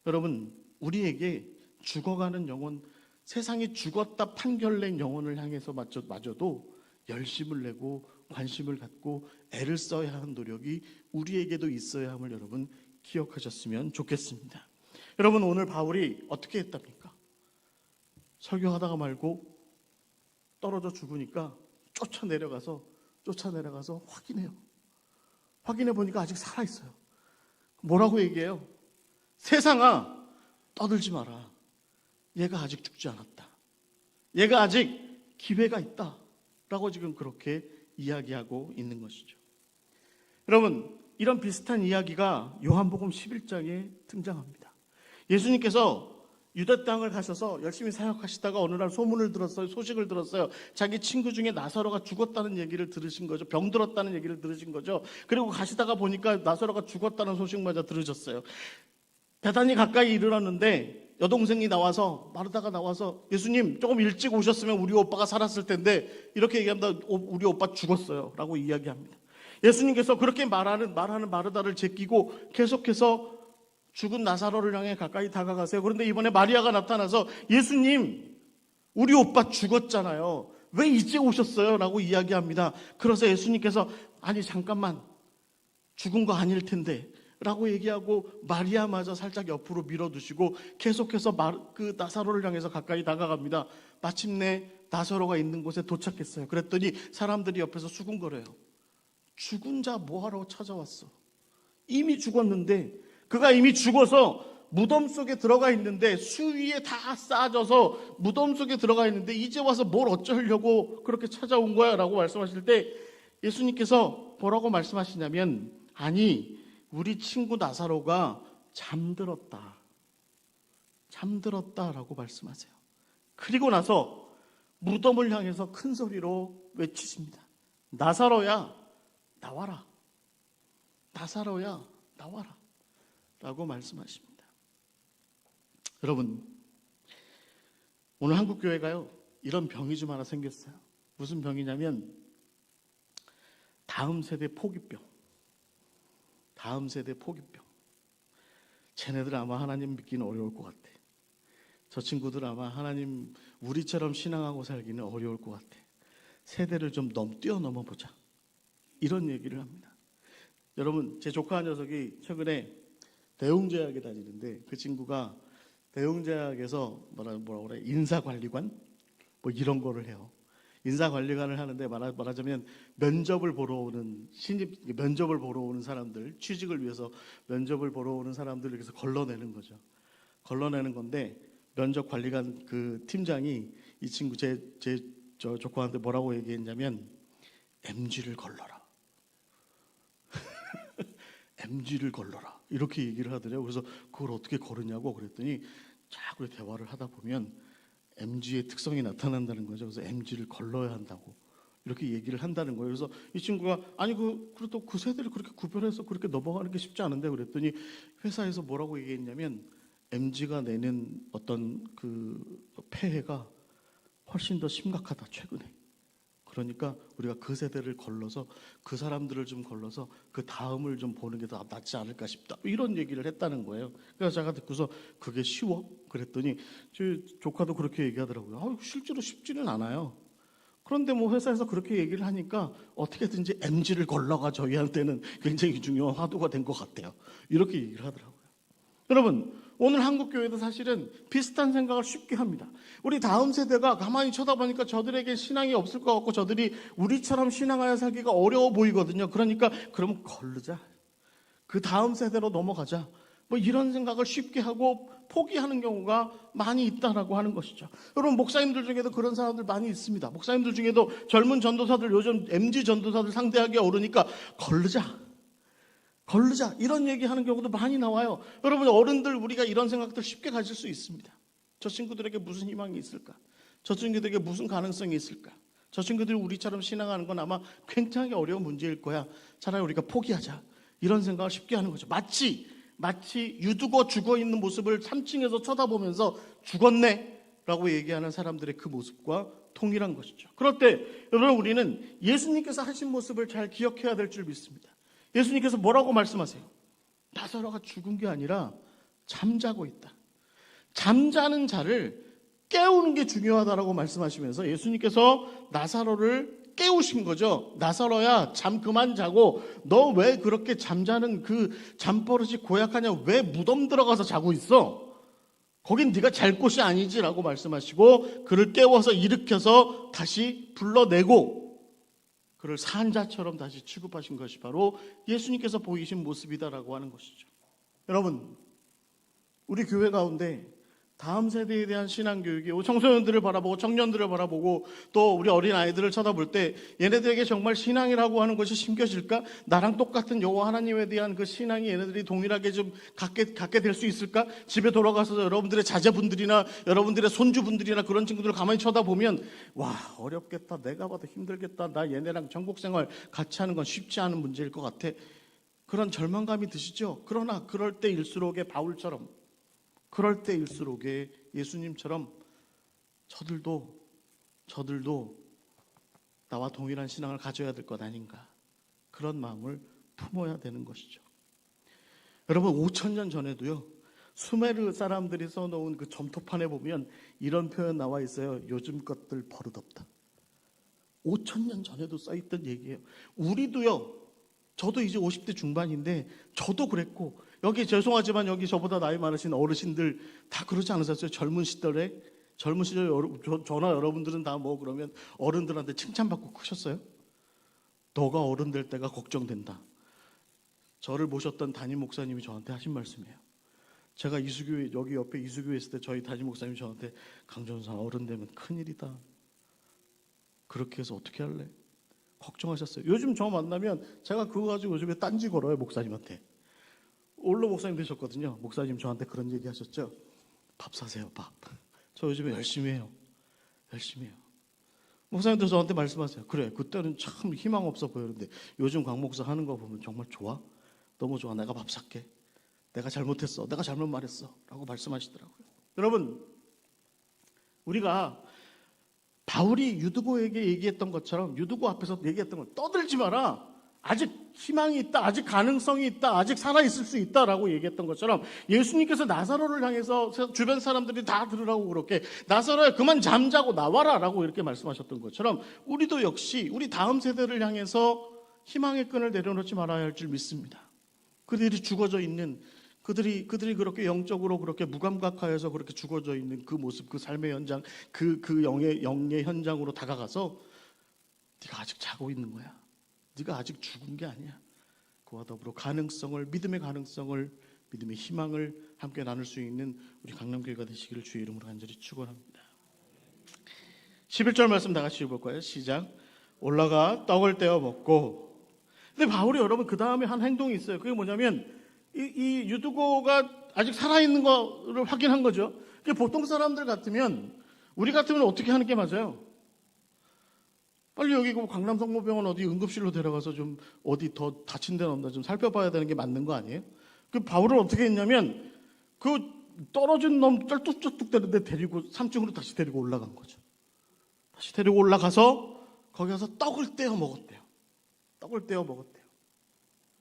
여러분, 우리에게 죽어가는 영혼, 세상이 죽었다 판결낸 영혼을 향해서 마저도 열심을 내고 관심을 갖고 애를 써야 하는 노력이 우리에게도 있어야 함을 여러분 기억하셨으면 좋겠습니다. 여러분, 오늘 바울이 어떻게 했답니까? 설교하다가 말고 떨어져 죽으니까 쫓아내려가서 확인해 보니까 아직 살아있어요. 뭐라고 얘기해요? 세상아, 떠들지 마라. 얘가 아직 죽지 않았다. 얘가 아직 기회가 있다 라고 지금 그렇게 이야기하고 있는 것이죠. 여러분, 이런 비슷한 이야기가 요한복음 11장에 등장합니다. 예수님께서 유대 땅을 가셔서 열심히 사역하시다가 어느 날 소문을 들었어요. 소식을 들었어요. 자기 친구 중에 나사로가 죽었다는 얘기를 들으신 거죠. 병들었다는 얘기를 들으신 거죠. 그리고 가시다가 보니까 나사로가 죽었다는 소식마저 들으셨어요. 베다니 가까이 이르렀는데 여동생이 나와서, 마르다가 나와서, 예수님 조금 일찍 오셨으면 우리 오빠가 살았을 텐데, 이렇게 얘기합니다. 우리 오빠 죽었어요 라고 이야기합니다. 예수님께서 그렇게 말하는 마르다를 제끼고 계속해서 죽은 나사로를 향해 가까이 다가가세요. 그런데 이번에 마리아가 나타나서, 예수님 우리 오빠 죽었잖아요, 왜 이제 오셨어요? 라고 이야기합니다. 그래서 예수님께서, 아니 잠깐만, 죽은 거 아닐 텐데 라고 얘기하고 마리아마저 살짝 옆으로 밀어두시고 계속해서 그 나사로를 향해서 가까이 다가갑니다. 마침내 나사로가 있는 곳에 도착했어요. 그랬더니 사람들이 옆에서 수군거려요. 죽은 자 뭐하러 찾아왔어? 이미 죽었는데, 그가 이미 죽어서 무덤 속에 들어가 있는데, 수위에 다 쌓아져서 무덤 속에 들어가 있는데 이제 와서 뭘 어쩌려고 그렇게 찾아온 거야? 라고 말씀하실 때 예수님께서 뭐라고 말씀하시냐면, 아니 우리 친구 나사로가 잠들었다라고 말씀하세요. 그리고 나서 무덤을 향해서 큰 소리로 외치십니다. 나사로야 나와라. 나사로야 나와라 라고 말씀하십니다. 여러분, 오늘 한국교회가요, 이런 병이 좀 하나 생겼어요. 무슨 병이냐면 다음 세대 포기병. 쟤네들 아마 하나님 믿기는 어려울 것 같아. 저 친구들 아마 하나님 우리처럼 신앙하고 살기는 어려울 것 같아. 세대를 좀 뛰어넘어 보자, 이런 얘기를 합니다. 여러분, 제 조카 녀석이 최근에 대웅제약에 다니는데, 그 친구가 대웅제약에서 뭐라고 그래, 인사관리관 뭐 이런 거를 해요. 인사관리관을 하는데 말하자면 면접을 보러 오는 면접을 보러 오는 사람들, 취직을 위해서 면접을 보러 오는 사람들을 위해서 걸러내는 거죠. 걸러내는 건데, 면접관리관 그 팀장이 이 친구 제 조카한테 뭐라고 얘기했냐면, MG를 걸러라. MG를 걸러라, 이렇게 얘기를 하더래요. 그래서 그걸 어떻게 걸으냐고 그랬더니 자꾸 대화를 하다 보면 MG의 특성이 나타난다는 거죠. 그래서 MG를 걸러야 한다고 이렇게 얘기를 한다는 거예요. 그래서 이 친구가, 아니 그래도 그 세대를 그렇게 구별해서 그렇게 넘어가는 게 쉽지 않은데 그랬더니, 회사에서 뭐라고 얘기했냐면, MG가 내는 어떤 그 폐해가 훨씬 더 심각하다 최근에. 그러니까 우리가 그 세대를 걸러서, 그 사람들을 좀 걸러서 그 다음을 좀 보는 게 더 낫지 않을까 싶다, 이런 얘기를 했다는 거예요. 그래서 제가 듣고서, 그게 쉬워? 그랬더니 제 조카도 그렇게 얘기하더라고요. 실제로 쉽지는 않아요. 그런데 뭐 회사에서 그렇게 얘기를 하니까 어떻게든지 MG를 걸러가 저희한테는 굉장히 중요한 화두가 된 것 같아요. 이렇게 얘기를 하더라고요. 여러분, 오늘 한국교회도 사실은 비슷한 생각을 쉽게 합니다. 우리 다음 세대가 가만히 쳐다보니까 저들에게 신앙이 없을 것 같고, 저들이 우리처럼 신앙하여 살기가 어려워 보이거든요. 그러니까 그러면 걸르자, 그 다음 세대로 넘어가자, 뭐 이런 생각을 쉽게 하고 포기하는 경우가 많이 있다라고 하는 것이죠. 여러분, 목사님들 중에도 그런 사람들 많이 있습니다. 목사님들 중에도 젊은 전도사들, 요즘 MZ 전도사들 상대하기 어려우니까 걸르자 이런 얘기하는 경우도 많이 나와요. 여러분, 어른들 우리가 이런 생각들 쉽게 가질 수 있습니다. 저 친구들에게 무슨 희망이 있을까? 저 친구들에게 무슨 가능성이 있을까? 저 친구들이 우리처럼 신앙하는 건 아마 굉장히 어려운 문제일 거야. 차라리 우리가 포기하자, 이런 생각을 쉽게 하는 거죠. 마치 유두고 죽어있는 모습을 3층에서 쳐다보면서 죽었네 라고 얘기하는 사람들의 그 모습과 동일한 것이죠. 그럴 때 여러분, 우리는 예수님께서 하신 모습을 잘 기억해야 될 줄 믿습니다. 예수님께서 뭐라고 말씀하세요? 나사로가 죽은 게 아니라 잠자고 있다. 잠자는 자를 깨우는 게 중요하다라고 말씀하시면서 예수님께서 나사로를 깨우신 거죠. 나사로야, 잠 그만 자고, 너 왜 그렇게 잠자는 그 잠버릇이 고약하냐? 왜 무덤 들어가서 자고 있어? 거긴 네가 잘 곳이 아니지라고 말씀하시고, 그를 깨워서 일으켜서 다시 불러내고 그를 산 자처럼 다시 취급하신 것이 바로 예수님께서 보이신 모습이다라고 하는 것이죠. 여러분, 우리 교회 가운데 다음 세대에 대한 신앙교육이 청소년들을 바라보고 청년들을 바라보고 또 우리 어린아이들을 쳐다볼 때 얘네들에게 정말 신앙이라고 하는 것이 심겨질까? 나랑 똑같은 여호와 하나님에 대한 그 신앙이 얘네들이 동일하게 좀 갖게 될 수 있을까? 집에 돌아가서 여러분들의 자제분들이나 여러분들의 손주분들이나 그런 친구들을 가만히 쳐다보면 와, 어렵겠다, 내가 봐도 힘들겠다, 나 얘네랑 천국생활 같이 하는 건 쉽지 않은 문제일 것 같아, 그런 절망감이 드시죠? 그러나 그럴 때일수록의 바울처럼, 그럴 때일수록의 예수님처럼 저들도 나와 동일한 신앙을 가져야 될 것 아닌가, 그런 마음을 품어야 되는 것이죠. 여러분, 5,000년 전에도요, 수메르 사람들이 써놓은 그 점토판에 보면 이런 표현 나와 있어요. 요즘 것들 버릇없다. 5,000년 전에도 써있던 얘기예요. 우리도요, 저도 이제 50대 중반인데 저도 그랬고, 여기 죄송하지만 여기 저보다 나이 많으신 어르신들 다 그러지 않으셨어요? 젊은 시절에 저나 여러분들은 다 뭐 그러면 어른들한테 칭찬받고 크셨어요? 너가 어른 될 때가 걱정된다. 저를 모셨던 담임 목사님이 저한테 하신 말씀이에요. 제가 이수교회, 여기 옆에 이수교회 있을 때 저희 담임 목사님이 저한테, 강전사 어른 되면 큰일이다, 그렇게 해서 어떻게 할래? 걱정하셨어요. 요즘 저 만나면 제가 그거 가지고 요즘에 딴지 걸어요, 목사님한테. 올로 목사님 되셨거든요. 목사님 저한테 그런 얘기 하셨죠. 밥 사세요, 밥. 저 요즘에 열심히 해요. 목사님도 저한테 말씀하세요. 그래, 그때는 참 희망 없어 보였는데 요즘 강 목사 하는 거 보면 정말 좋아. 너무 좋아. 내가 밥 살게. 내가 잘못했어. 내가 잘못 말했어. 라고 말씀하시더라고요. 여러분, 우리가 바울이 유두고에게 얘기했던 것처럼 유두고 앞에서 얘기했던 걸 떠들지 마라. 아직 희망이 있다, 아직 가능성이 있다, 아직 살아있을 수 있다라고 얘기했던 것처럼 예수님께서 나사로를 향해서 주변 사람들이 다 들으라고 그렇게, 나사로야 그만 잠자고 나와라 라고 이렇게 말씀하셨던 것처럼 우리도 역시 우리 다음 세대를 향해서 희망의 끈을 내려놓지 말아야 할 줄 믿습니다. 그들이 죽어져 있는, 그들이 그렇게 영적으로 그렇게 무감각하여서 그렇게 죽어져 있는 그 모습, 그 삶의 현장, 그 영의 현장으로 다가가서 네가 아직 자고 있는 거야, 네가 아직 죽은 게 아니야, 그와 더불어 가능성을, 믿음의 가능성을, 믿음의 희망을 함께 나눌 수 있는 우리 강남교회가 되시기를 주의 이름으로 간절히 축원합니다. 11절 말씀 다 같이 읽어볼까요? 시작. 올라가 떡을 떼어 먹고. 근데 바울이 여러분 그 다음에 한 행동이 있어요. 그게 뭐냐면 이 유두고가 아직 살아있는 거를 확인한 거죠. 보통 사람들 같으면, 우리 같으면 어떻게 하는 게 맞아요? 빨리 여기 강남 성모병원 어디 응급실로 데려가서 좀 어디 더 다친 데는 없나 좀 살펴봐야 되는 게 맞는 거 아니에요? 그 바울은 어떻게 했냐면 그 떨어진 놈 쩔뚝쩔뚝 되는데 데리고 3층으로 다시 데리고 올라간 거죠. 다시 데리고 올라가서 거기 가서 떡을 떼어 먹었대요.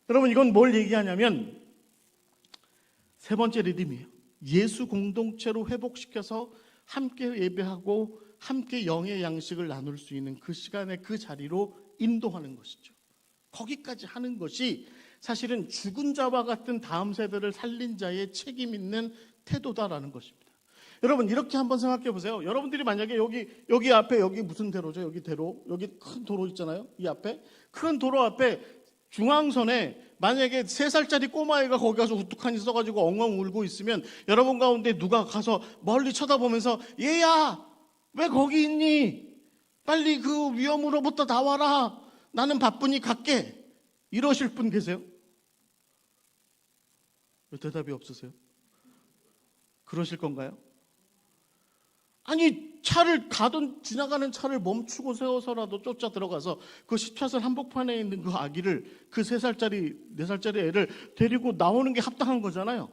여러분, 이건 뭘 얘기하냐면 세 번째 리듬이에요. 예수 공동체로 회복시켜서 함께 예배하고 함께 영의 양식을 나눌 수 있는 그 시간에, 그 자리로 인도하는 것이죠. 거기까지 하는 것이 사실은 죽은 자와 같은 다음 세대를 살린 자의 책임 있는 태도다라는 것입니다. 여러분, 이렇게 한번 생각해 보세요. 여러분들이 만약에 여기 앞에, 여기 무슨 대로죠? 여기 대로, 여기 큰 도로 있잖아요. 이 앞에 큰 도로 앞에 중앙선에 만약에 3살짜리 꼬마애가 거기 가서 우뚝하니 써가지고 엉엉 울고 있으면 여러분 가운데 누가 가서 멀리 쳐다보면서 얘야 왜 거기 있니? 빨리 그 위험으로부터 나와라. 나는 바쁘니 갈게. 이러실 분 계세요? 왜 대답이 없으세요? 그러실 건가요? 아니, 지나가는 차를 멈추고 세워서라도 쫓아 들어가서 그 10차선 한복판에 있는 그 아기를, 그 3살짜리, 4살짜리 애를 데리고 나오는 게 합당한 거잖아요.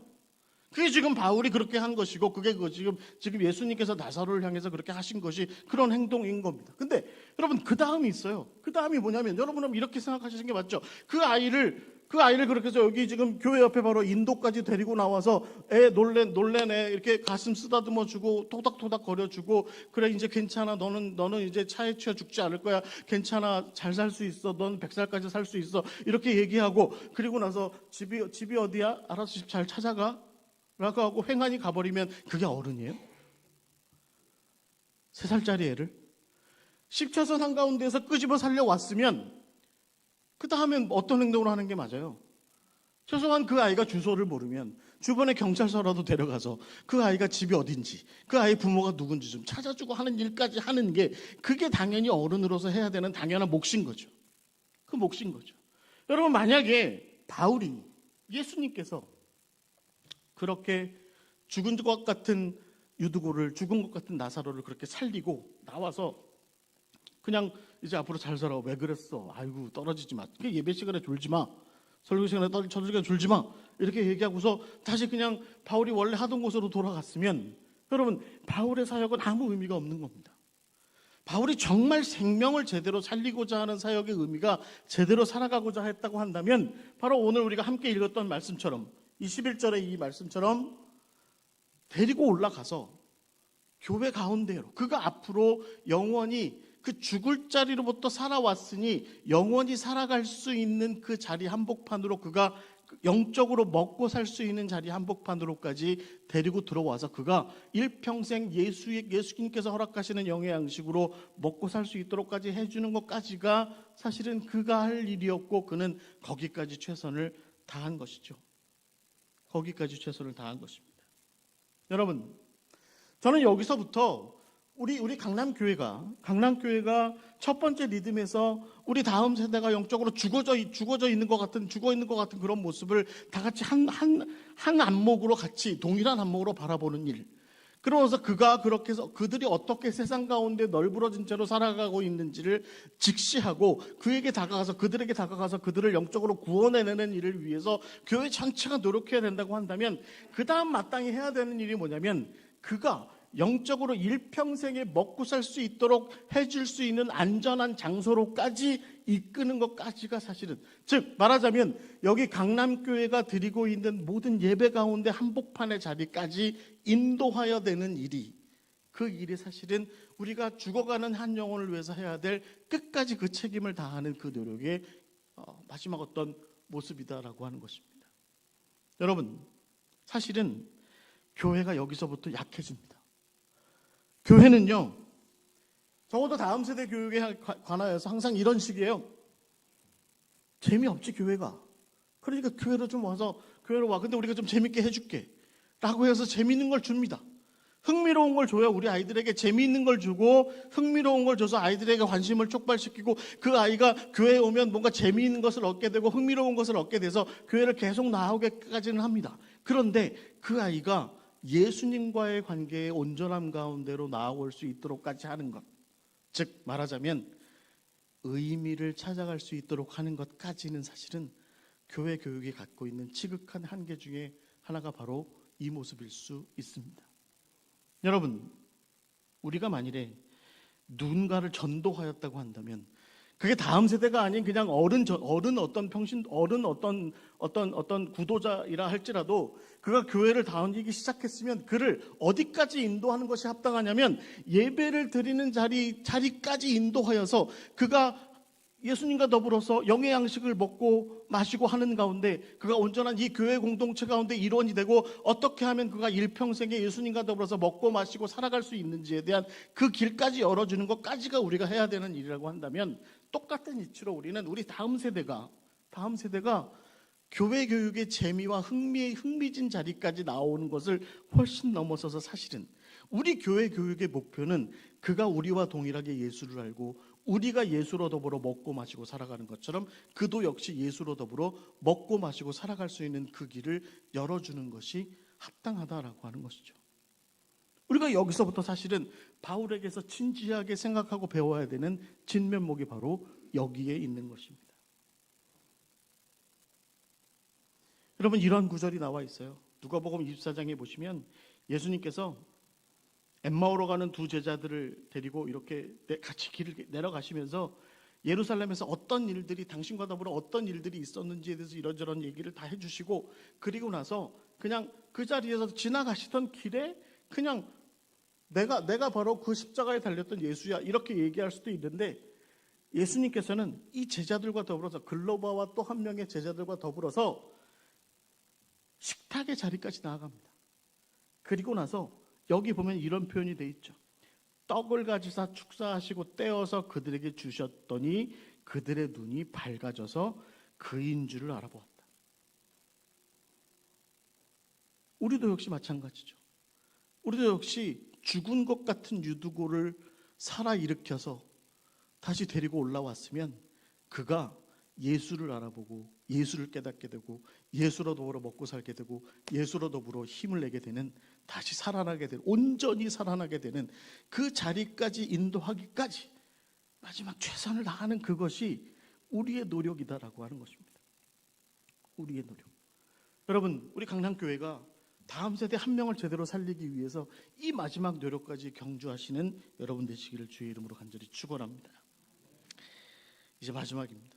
그게 지금 바울이 그렇게 한 것이고, 그게 지금 예수님께서 나사로를 향해서 그렇게 하신 것이 그런 행동인 겁니다. 근데 여러분, 그 다음이 있어요. 그 다음이 뭐냐면, 여러분은 이렇게 생각하시는 게 맞죠? 그 아이를 그렇게 해서 여기 지금 교회 옆에 바로 인도까지 데리고 나와서 애 놀래네 이렇게 가슴 쓰다듬어 주고 토닥토닥 거려주고, 그래 이제 괜찮아, 너는 이제 차에 치여 죽지 않을 거야, 괜찮아, 잘 살 수 있어, 넌 100살까지 살 수 있어, 이렇게 얘기하고, 그리고 나서 집이 어디야? 알아서 집 잘 찾아가 라고 하고 횡하니 가버리면 그게 어른이에요? 3살짜리 애를 10차선 한가운데에서 끄집어 살려왔으면 그 다음엔 어떤 행동을 하는 게 맞아요? 최소한 그 아이가 주소를 모르면 주변에 경찰서라도 데려가서 그 아이가 집이 어딘지, 그 아이 부모가 누군지 좀 찾아주고 하는 일까지 하는 게, 그게 당연히 어른으로서 해야 되는 당연한 몫인 거죠. 그 몫인 거죠. 여러분, 만약에 바울이, 예수님께서 그렇게 죽은 것 같은 유두고를, 죽은 것 같은 나사로를 그렇게 살리고 나와서 그냥 이제 앞으로 잘 살아, 왜 그랬어, 아이고 떨어지지 마, 예배 시간에 졸지 마, 설교 시간에 설교 시간에 졸지 마, 이렇게 얘기하고서 다시 그냥 바울이 원래 하던 곳으로 돌아갔으면, 여러분, 바울의 사역은 아무 의미가 없는 겁니다. 바울이 정말 생명을 제대로 살리고자 하는 사역의 의미가 제대로 살아가고자 했다고 한다면, 바로 오늘 우리가 함께 읽었던 말씀처럼, 21절의 이 말씀처럼 데리고 올라가서 교회 가운데로, 그가 앞으로 영원히 그 죽을 자리로부터 살아왔으니 영원히 살아갈 수 있는 그 자리 한복판으로, 그가 영적으로 먹고 살 수 있는 자리 한복판으로까지 데리고 들어와서 그가 일평생 예수님께서 허락하시는 영의 양식으로 먹고 살 수 있도록까지 해주는 것까지가 사실은 그가 할 일이었고, 그는 거기까지 최선을 다한 것이죠. 거기까지 최선을 다한 것입니다. 여러분, 저는 여기서부터 우리 강남교회가 첫 번째 리듬에서 우리 다음 세대가 영적으로 죽어 있는 것 같은 그런 모습을 다 같이 한 안목으로, 같이 동일한 안목으로 바라보는 일. 그러면서 그가 그렇게 해서 그들이 어떻게 세상 가운데 널브러진 채로 살아가고 있는지를 직시하고 그들에게 다가가서 그들을 영적으로 구원해내는 일을 위해서 교회 전체가 노력해야 된다고 한다면, 그 다음 마땅히 해야 되는 일이 뭐냐면, 그가 영적으로 일평생에 먹고 살 수 있도록 해줄 수 있는 안전한 장소로까지 이끄는 것까지가 사실은, 즉 말하자면 여기 강남교회가 드리고 있는 모든 예배 가운데 한복판의 자리까지 인도하여 되는 일이, 그 일이 사실은 우리가 죽어가는 한 영혼을 위해서 해야 될, 끝까지 그 책임을 다하는 그 노력의 마지막 어떤 모습이다라고 하는 것입니다. 여러분, 사실은 교회가 여기서부터 약해집니다. 교회는요, 적어도 다음 세대 교육에 관하여서 항상 이런 식이에요. 재미없지 교회가. 그러니까 교회로 좀 와서, 교회로 와, 근데 우리가 좀 재밌게 해줄게 라고 해서 재미있는 걸 줍니다. 흥미로운 걸 줘야 우리 아이들에게 재미있는 걸 주고, 흥미로운 걸 줘서 아이들에게 관심을 촉발시키고, 그 아이가 교회에 오면 뭔가 재미있는 것을 얻게 되고 흥미로운 것을 얻게 돼서 교회를 계속 나오게까지는 합니다. 그런데 그 아이가 예수님과의 관계의 온전함 가운데로 나아올 수 있도록까지 하는 것, 즉 말하자면 의미를 찾아갈 수 있도록 하는 것까지는 사실은 교회 교육이 갖고 있는 지극한 한계 중에 하나가 바로 이 모습일 수 있습니다. 여러분, 우리가 만일에 누군가를 전도하였다고 한다면, 그게 다음 세대가 아닌 그냥 어른 어떤 구도자이라 할지라도, 그가 교회를 다니기 시작했으면 그를 어디까지 인도하는 것이 합당하냐면, 예배를 드리는 자리까지 인도하여서 그가 예수님과 더불어서 영의 양식을 먹고 마시고 하는 가운데, 그가 온전한 이 교회 공동체 가운데 일원이 되고, 어떻게 하면 그가 일평생에 예수님과 더불어서 먹고 마시고 살아갈 수 있는지에 대한 그 길까지 열어주는 것까지가 우리가 해야 되는 일이라고 한다면, 똑같은 이치로 우리 다음 세대가 교회 교육의 재미와 흥미진 자리까지 나오는 것을 훨씬 넘어서서, 사실은 우리 교회 교육의 목표는 그가 우리와 동일하게 예수를 알고 우리가 예수로 더불어 먹고 마시고 살아가는 것처럼, 그도 역시 예수로 더불어 먹고 마시고 살아갈 수 있는 그 길을 열어주는 것이 합당하다라고 하는 것이죠. 우리가 여기서부터 사실은 바울에게서 진지하게 생각하고 배워야 되는 진면목이 바로 여기에 있는 것입니다. 여러분, 이런 구절이 나와 있어요. 누가복음 24장에 보시면 예수님께서 엠마오로 가는 두 제자들을 데리고 이렇게 같이 길을 내려가시면서 예루살렘에서 어떤 일들이, 당신과 더불어 어떤 일들이 있었는지에 대해서 이런저런 얘기를 다 해주시고, 그리고 나서 그냥 그 자리에서 지나가시던 길에 그냥 내가 바로 그 십자가에 달렸던 예수야, 이렇게 얘기할 수도 있는데, 예수님께서는 이 제자들과 더불어서, 글로바와 또 한 명의 제자들과 더불어서 식탁의 자리까지 나아갑니다. 그리고 나서 여기 보면 이런 표현이 돼 있죠. 떡을 가지사 축사하시고 떼어서 그들에게 주셨더니 그들의 눈이 밝아져서 그인 줄을 알아보았다. 우리도 역시 마찬가지죠. 우리도 역시 죽은 것 같은 유두고를 살아 일으켜서 다시 데리고 올라왔으면 그가 예수를 알아보고 예수를 깨닫게 되고 예수로 더불어 먹고 살게 되고 예수로 더불어 힘을 내게 되는, 다시 살아나게 되는, 온전히 살아나게 되는 그 자리까지 인도하기까지 마지막 최선을 다하는 그것이 우리의 노력이다라고 하는 것입니다. 우리의 노력. 여러분, 우리 강남교회가 다음 세대 한 명을 제대로 살리기 위해서 이 마지막 노력까지 경주하시는 여러분 되시기를 주의 이름으로 간절히 축원합니다. 이제 마지막입니다.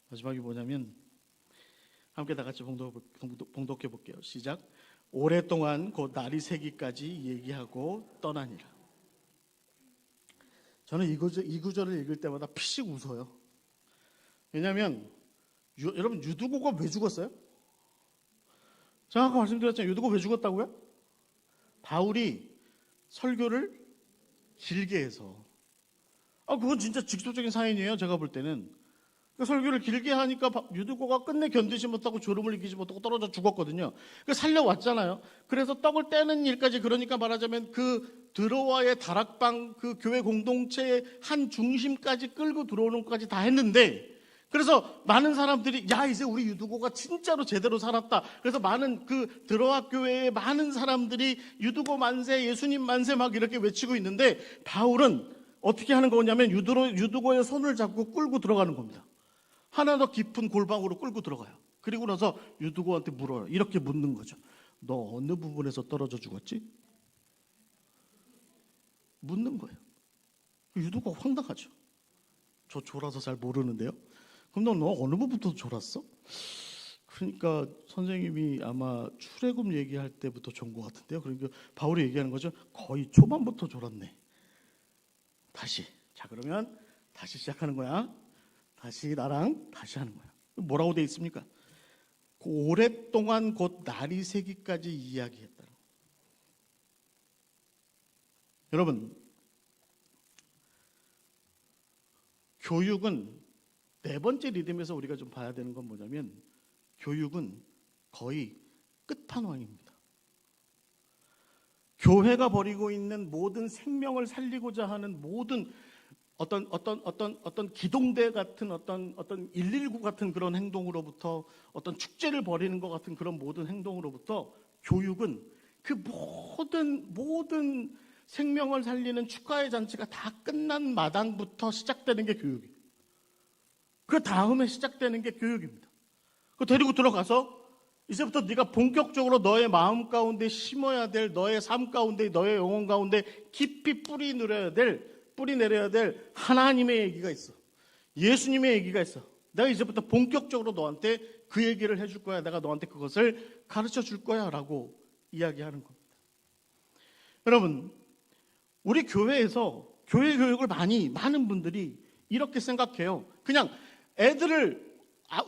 마지막이 뭐냐면 함께 다 같이 봉독해 볼게요. 시작. 오랫동안 곧 날이 새기까지 얘기하고 떠나니라. 저는 이 구절을 읽을 때마다 피식 웃어요. 왜냐하면 여러분, 유두고가 왜 죽었어요? 제가 아까 말씀드렸잖아요. 유두고 왜 죽었다고요? 바울이 설교를 길게 해서. 그건 진짜 직접적인 사인이에요. 제가 볼 때는. 설교를 길게 하니까 유두고가 끝내 견디지 못하고 졸음을 이기지 못하고 떨어져 죽었거든요. 살려왔잖아요. 그래서 떡을 떼는 일까지, 그러니까 말하자면 그 드로아의 다락방, 그 교회 공동체의 한 중심까지 끌고 들어오는 것까지 다 했는데, 그래서 많은 사람들이 야, 이제 우리 유두고가 진짜로 제대로 살았다. 그래서 많은 그 드로아 교회의 많은 사람들이 유두고 만세, 예수님 만세 막 이렇게 외치고 있는데, 바울은 어떻게 하는 거냐면 유두고의 손을 잡고 끌고 들어가는 겁니다. 하나 더 깊은 골방으로 끌고 들어가요. 그리고 나서 유두고한테 물어요. 이렇게 묻는 거죠. 너 어느 부분에서 떨어져 죽었지? 묻는 거예요. 유두고가 황당하죠. 저 졸아서 잘 모르는데요. 그럼 너 어느 부분부터 졸았어? 그러니까 선생님이 아마 출애굽 얘기할 때부터 존 것 같은데요. 그러니까 바울이 얘기하는 거죠. 거의 초반부터 졸았네. 다시. 자, 그러면 다시 시작하는 거야. 다시 나랑 다시 하는 거야. 뭐라고 돼 있습니까? 오랫동안 곧 날이 새기까지 이야기했다. 여러분, 교육은 네 번째 리듬에서 우리가 좀 봐야 되는 건 뭐냐면, 교육은 거의 끝판왕입니다. 교회가 벌이고 있는 모든 생명을 살리고자 하는 모든 어떤 기동대 같은 어떤 119 같은 그런 행동으로부터, 어떤 축제를 벌이는 것 같은 그런 모든 행동으로부터, 교육은 그 모든 생명을 살리는 축가의 잔치가 다 끝난 마당부터 시작되는 게 교육이에요. 그 다음에 시작되는 게 교육입니다. 그 데리고 들어가서 이제부터 네가 본격적으로 너의 마음 가운데 심어야 될, 너의 삶 가운데, 너의 영혼 가운데 깊이 뿌리 내려야 될 하나님의 얘기가 있어. 예수님의 얘기가 있어. 내가 이제부터 본격적으로 너한테 그 얘기를 해줄 거야. 내가 너한테 그것을 가르쳐 줄 거야 라고 이야기하는 겁니다. 여러분, 우리 교회에서 교회 교육을 많은 분들이 이렇게 생각해요. 그냥 애들을,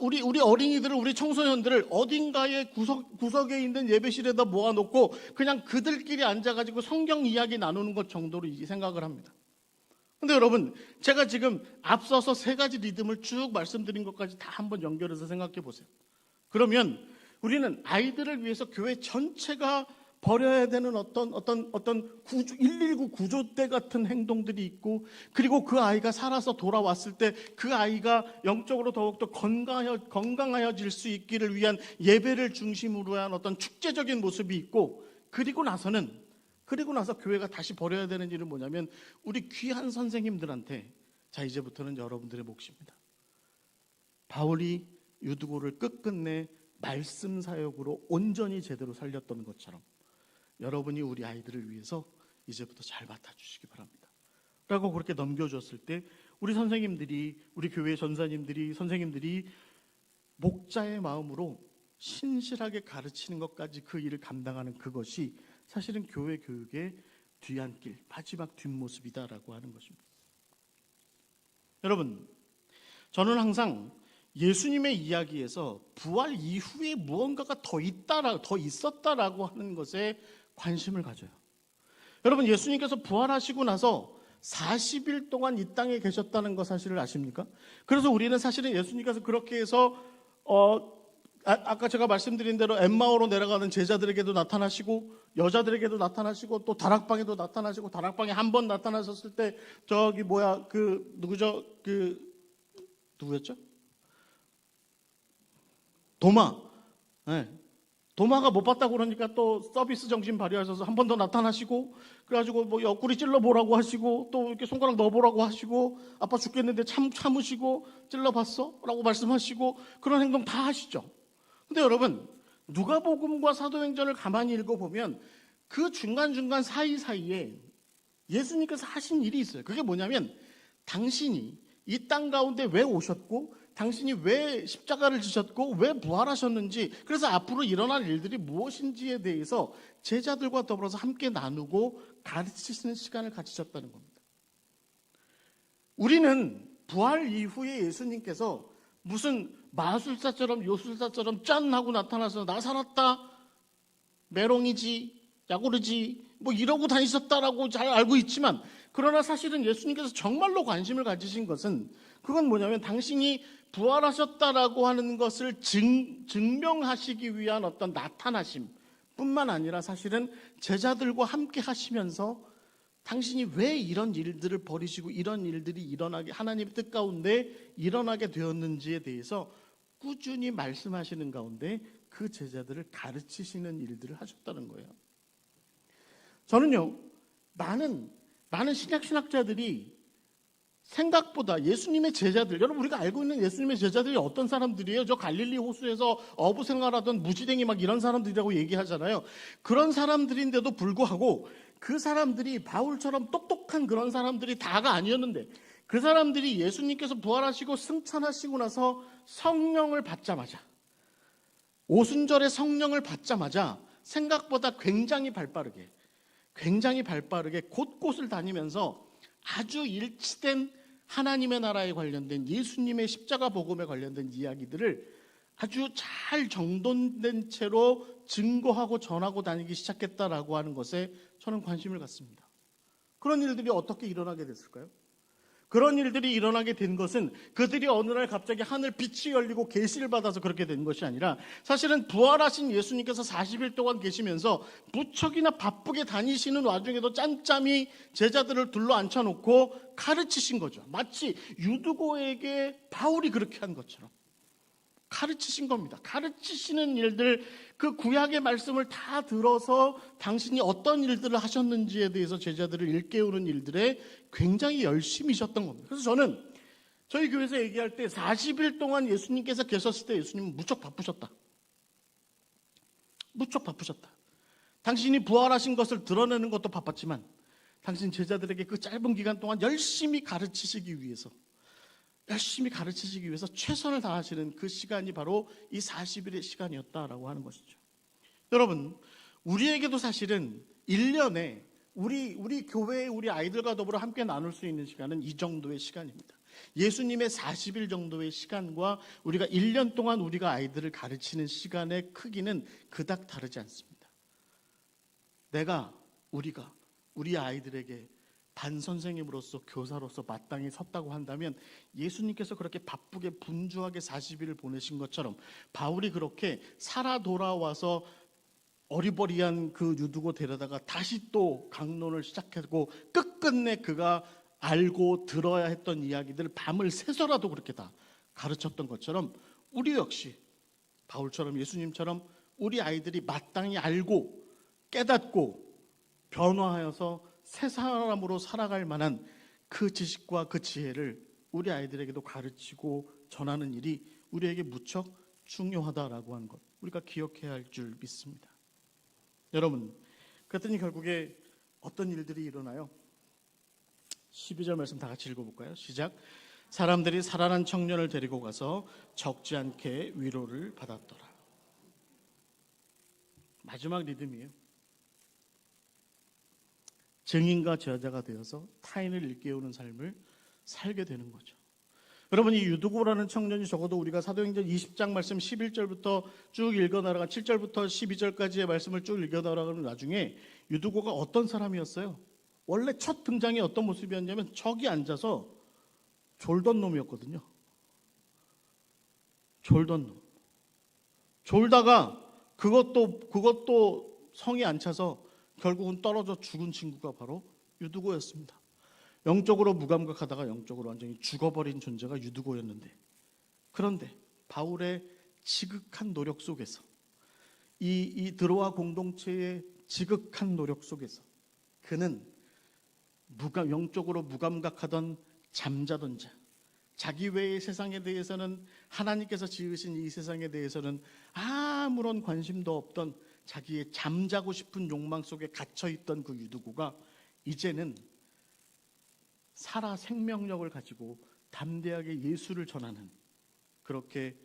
우리 어린이들을, 우리 청소년들을 어딘가에 구석에 있는 예배실에다 모아놓고 그냥 그들끼리 앉아가지고 성경 이야기 나누는 것 정도로 생각을 합니다. 근데 여러분, 제가 지금 앞서서 세 가지 리듬을 쭉 말씀드린 것까지 다 한번 연결해서 생각해 보세요. 그러면 우리는 아이들을 위해서 교회 전체가 버려야 되는 어떤 119 구조대 같은 행동들이 있고, 그리고 그 아이가 살아서 돌아왔을 때 그 아이가 영적으로 더욱더 건강하여질 수 있기를 위한 예배를 중심으로 한 어떤 축제적인 모습이 있고, 그리고 나서 교회가 다시 버려야 되는 일은 뭐냐면, 우리 귀한 선생님들한테 자, 이제부터는 여러분들의 몫입니다. 바울이 유두고를 끝끝내 말씀 사역으로 온전히 제대로 살렸던 것처럼 여러분이 우리 아이들을 위해서 이제부터 잘 맡아주시기 바랍니다 라고 그렇게 넘겨줬을 때, 우리 선생님들이, 우리 교회 전사님들이, 선생님들이 목자의 마음으로 신실하게 가르치는 것까지 그 일을 감당하는 그것이 사실은 교회 교육의 뒤안길, 마지막 뒷모습이다라고 하는 것입니다. 여러분, 저는 항상 예수님의 이야기에서 부활 이후에 무언가가 더 있었다라고 하는 것에 관심을 가져요. 여러분, 예수님께서 부활하시고 나서 40일 동안 이 땅에 계셨다는 거 사실을 아십니까? 그래서 우리는 사실은 예수님께서 그렇게 해서 아까 제가 말씀드린 대로 엠마오로 내려가는 제자들에게도 나타나시고 여자들에게도 나타나시고 또 다락방에도 나타나시고 다락방에 한 번 나타나셨을 때 저기 누구죠? 누구였죠? 도마. 네. 도마가 못 봤다고 그러니까 또 서비스 정신 발휘하셔서 한 번 더 나타나시고 그래가지고 뭐 옆구리 찔러보라고 하시고 또 이렇게 손가락 넣어보라고 하시고 아빠 죽겠는데 참으시고 찔러봤어? 라고 말씀하시고 그런 행동 다 하시죠. 근데 여러분 누가복음과 사도행전을 가만히 읽어보면 그 중간중간 사이사이에 예수님께서 하신 일이 있어요. 그게 뭐냐면 당신이 이 땅 가운데 왜 오셨고 당신이 왜 십자가를 지셨고 왜 부활하셨는지 그래서 앞으로 일어날 일들이 무엇인지에 대해서 제자들과 더불어서 함께 나누고 가르치시는 시간을 가지셨다는 겁니다. 우리는 부활 이후에 예수님께서 무슨 마술사처럼 요술사처럼 짠 하고 나타나서 나 살았다 메롱이지 야구르지 뭐 이러고 다니셨다라고 잘 알고 있지만 그러나 사실은 예수님께서 정말로 관심을 가지신 것은 그건 뭐냐면 당신이 부활하셨다라고 하는 것을 증명하시기 위한 어떤 나타나심 뿐만 아니라 사실은 제자들과 함께 하시면서 당신이 왜 이런 일들을 벌이시고 이런 일들이 일어나게 하나님의 뜻 가운데 일어나게 되었는지에 대해서 꾸준히 말씀하시는 가운데 그 제자들을 가르치시는 일들을 하셨다는 거예요. 저는요, 많은 신약신학자들이 생각보다 예수님의 제자들, 여러분 우리가 알고 있는 예수님의 제자들이 어떤 사람들이에요? 저 갈릴리 호수에서 어부 생활하던 무지랭이 막 이런 사람들이라고 얘기하잖아요. 그런 사람들인데도 불구하고 그 사람들이 바울처럼 똑똑한 그런 사람들이 다가 아니었는데 그 사람들이 예수님께서 부활하시고 승천하시고 나서 성령을 받자마자 오순절에 성령을 받자마자 생각보다 굉장히 발빠르게 곳곳을 다니면서 아주 일치된 하나님의 나라에 관련된 예수님의 십자가 복음에 관련된 이야기들을 아주 잘 정돈된 채로 증거하고 전하고 다니기 시작했다라고 하는 것에 저는 관심을 갖습니다. 그런 일들이 어떻게 일어나게 됐을까요? 그런 일들이 일어나게 된 것은 그들이 어느 날 갑자기 하늘 빛이 열리고 계시를 받아서 그렇게 된 것이 아니라 사실은 부활하신 예수님께서 40일 동안 계시면서 무척이나 바쁘게 다니시는 와중에도 짬짬이 제자들을 둘러 앉혀놓고 가르치신 거죠. 마치 유두고에게 바울이 그렇게 한 것처럼 가르치신 겁니다. 가르치시는 일들, 그 구약의 말씀을 다 들어서 당신이 어떤 일들을 하셨는지에 대해서 제자들을 일깨우는 일들에 굉장히 열심히셨던 겁니다. 그래서 저는 저희 교회에서 얘기할 때 40일 동안 예수님께서 계셨을 때 예수님은 무척 바쁘셨다. 무척 바쁘셨다. 당신이 부활하신 것을 드러내는 것도 바빴지만 당신 제자들에게 그 짧은 기간 동안 열심히 가르치시기 위해서 최선을 다하시는 그 시간이 바로 이 40일의 시간이었다라고 하는 것이죠. 여러분, 우리에게도 사실은 1년에 우리 교회의 우리 아이들과 더불어 함께 나눌 수 있는 시간은 이 정도의 시간입니다. 예수님의 40일 정도의 시간과 우리가 1년 동안 우리가 아이들을 가르치는 시간의 크기는 그닥 다르지 않습니다. 우리가 우리 아이들에게 반선생님으로서 교사로서 마땅히 섰다고 한다면 예수님께서 그렇게 바쁘게 분주하게 40일을 보내신 것처럼 바울이 그렇게 살아 돌아와서 어리버리한 그 유두고 데려다가 다시 또 강론을 시작하고 끝끝내 그가 알고 들어야 했던 이야기들을 밤을 새서라도 그렇게 다 가르쳤던 것처럼 우리 역시 바울처럼 예수님처럼 우리 아이들이 마땅히 알고 깨닫고 변화하여서 새 사람으로 살아갈 만한 그 지식과 그 지혜를 우리 아이들에게도 가르치고 전하는 일이 우리에게 무척 중요하다라고 하는 것 우리가 기억해야 할 줄 믿습니다. 여러분, 그랬더니 결국에 어떤 일들이 일어나요? 12절 말씀 다 같이 읽어볼까요? 시작. 사람들이 살아난 청년을 데리고 가서 적지 않게 위로를 받았더라. 마지막 리듬이에요. 증인과 제자가 되어서 타인을 일깨우는 삶을 살게 되는 거죠. 여러분, 이 유두고라는 청년이 적어도 우리가 사도행전 20장 말씀 11절부터 쭉 읽어나가가 7절부터 12절까지의 말씀을 쭉 읽어나가는 와중에 유두고가 어떤 사람이었어요? 원래 첫 등장이 어떤 모습이었냐면 저기 앉아서 졸던 놈이었거든요. 졸던 놈. 졸다가 그것도 성이 안 차서 결국은 떨어져 죽은 친구가 바로 유두고였습니다. 영적으로 무감각하다가 영적으로 완전히 죽어버린 존재가 유두고였는데, 그런데 바울의 지극한 노력 속에서, 이 드로아 공동체의 지극한 노력 속에서 그는 영적으로 무감각하던 잠자던 자, 자기 외의 세상에 대해서는, 하나님께서 지으신 이 세상에 대해서는 아무런 관심도 없던 자기의 잠자고 싶은 욕망 속에 갇혀있던 그 유두고가 이제는 살아 생명력을 가지고 담대하게 예수를 전하는, 그렇게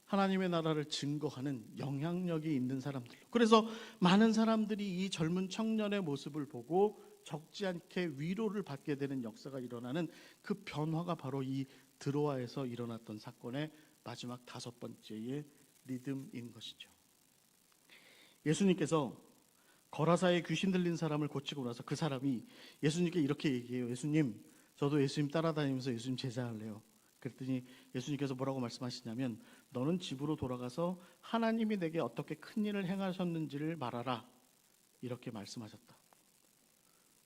하나님의 나라를 증거하는 영향력이 있는 사람들로, 그래서 많은 사람들이 이 젊은 청년의 모습을 보고 적지 않게 위로를 받게 되는 역사가 일어나는 그 변화가 바로 이 드로아에서 일어났던 사건의 마지막 5번째의 리듬인 것이죠. 예수님께서 거라사에 귀신 들린 사람을 고치고 나서 그 사람이 예수님께 이렇게 얘기해요. 예수님, 저도 예수님 따라다니면서 예수님 제자할래요. 그랬더니 예수님께서 뭐라고 말씀하시냐면, 너는 집으로 돌아가서 하나님이 내게 어떻게 큰 일을 행하셨는지를 말하라, 이렇게 말씀하셨다.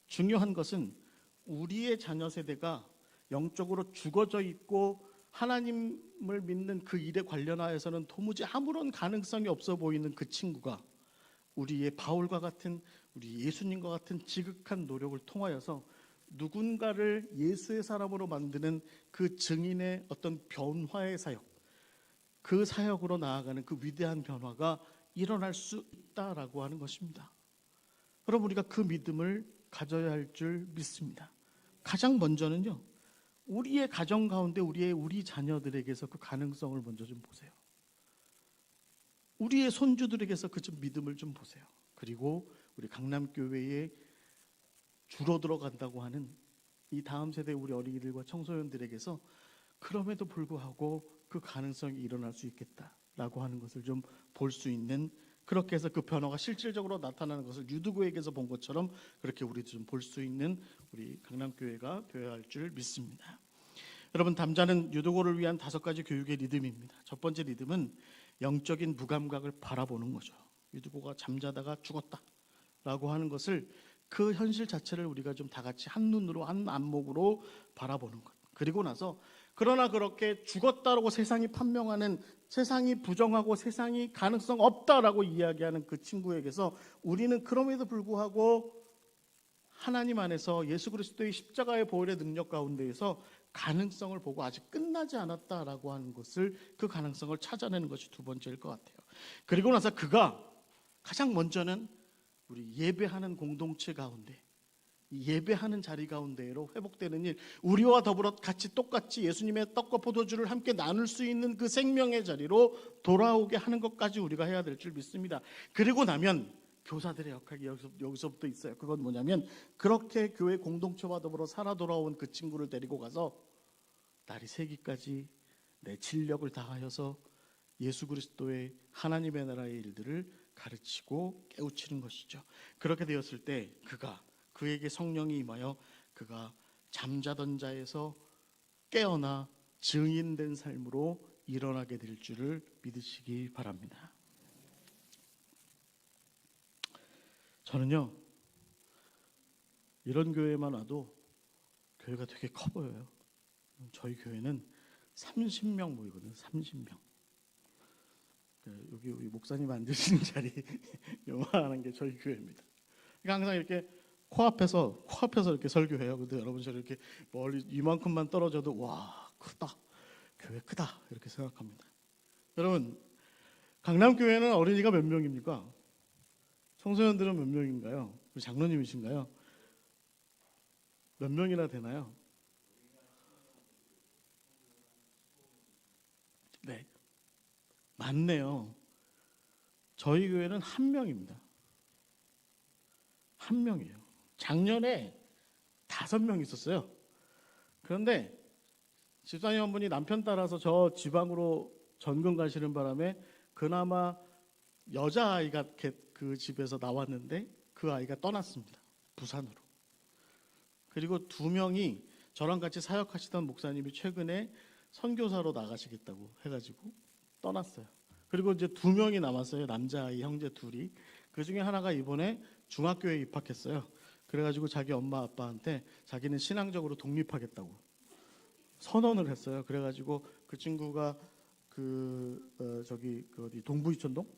중요한 것은 우리의 자녀 세대가 영적으로 죽어져 있고 하나님을 믿는 그 일에 관련하여서는 도무지 아무런 가능성이 없어 보이는 그 친구가 우리의 바울과 같은, 우리 예수님과 같은 지극한 노력을 통하여서 누군가를 예수의 사람으로 만드는 그 증인의 어떤 변화의 사역, 그 사역으로 나아가는 그 위대한 변화가 일어날 수 있다라고 하는 것입니다. 여러분, 우리가 그 믿음을 가져야 할 줄 믿습니다. 가장 먼저는요, 우리의 가정 가운데 우리 자녀들에게서 그 가능성을 먼저 좀 보세요. 우리의 손주들에게서 그 좀 믿음을 좀 보세요. 그리고 우리 강남교회에 줄어들어 간다고 하는 이 다음 세대 우리 어린이들과 청소년들에게서 그럼에도 불구하고 그 가능성이 일어날 수 있겠다라고 하는 것을 좀 볼 수 있는, 그렇게 해서 그 변화가 실질적으로 나타나는 것을 유두고에게서 본 것처럼 그렇게 우리도 좀 볼 수 있는 우리 강남교회가 되어야 할 줄 믿습니다. 여러분, 담자는 유두고를 위한 5가지 교육의 리듬입니다. 첫 번째 리듬은 영적인 무감각을 바라보는 거죠. 유두고가 잠자다가 죽었다라고 하는 것을, 그 현실 자체를 우리가 좀 다 같이 한 눈으로, 한 안목으로 바라보는 것. 그리고 나서 그러나 그렇게 죽었다라고 세상이 판명하는, 세상이 부정하고 세상이 가능성 없다라고 이야기하는 그 친구에게서 우리는 그럼에도 불구하고 하나님 안에서 예수 그리스도의 십자가의 보혈의 능력 가운데에서 가능성을 보고 아직 끝나지 않았다라고 하는 것을, 그 가능성을 찾아내는 것이 2번째일 것 같아요. 그리고 나서 그가 가장 먼저는 우리 예배하는 공동체 가운데, 예배하는 자리 가운데로 회복되는 일, 우리와 더불어 같이 똑같이 예수님의 떡과 포도주를 함께 나눌 수 있는 그 생명의 자리로 돌아오게 하는 것까지 우리가 해야 될 줄 믿습니다. 그리고 나면 교사들의 역할이 여기서부터 있어요. 그건 뭐냐면, 그렇게 교회 공동체와 더불어 살아 돌아온 그 친구를 데리고 가서 날이 새기까지 내 진력을 다하여서 예수 그리스도의 하나님의 나라의 일들을 가르치고 깨우치는 것이죠. 그렇게 되었을 때 그에게 성령이 임하여 그가 잠자던 자에서 깨어나 증인된 삶으로 일어나게 될 줄을 믿으시기 바랍니다. 저는요, 이런 교회만 와도 교회가 되게 커 보여요. 저희 교회는 30명 모이거든요. 30명. 여기 우리 목사님 앉으시는 자리 요만한 게 저희 교회입니다. 그러니까 항상 이렇게 코앞에서 이렇게 설교해요. 근데 여러분, 저는 이렇게 멀리 이만큼만 떨어져도 와, 크다, 교회 크다, 이렇게 생각합니다. 여러분, 강남교회는 어린이가 몇 명입니까? 청소년들은 몇 명인가요? 우리 장로님이신가요? 몇 명이나 되나요? 네, 많네요. 저희 교회는 1명입니다. 1명이에요. 작년에 5명 있었어요. 그런데 집사님 한 분이 남편 따라서 저 지방으로 전근 가시는 바람에 그나마 여자아이가 그 집에서 나왔는데 그 아이가 떠났습니다. 부산으로. 그리고 2명이 저랑 같이 사역하시던 목사님이 최근에 선교사로 나가시겠다고 해가지고 떠났어요. 그리고 이제 두 명이 남았어요. 남자아이 형제 둘이. 그 중에 하나가 이번에 중학교에 입학했어요. 그래가지고 자기 엄마 아빠한테 자기는 신앙적으로 독립하겠다고 선언을 했어요. 그래가지고 그 친구가 저기 어디 동부이촌동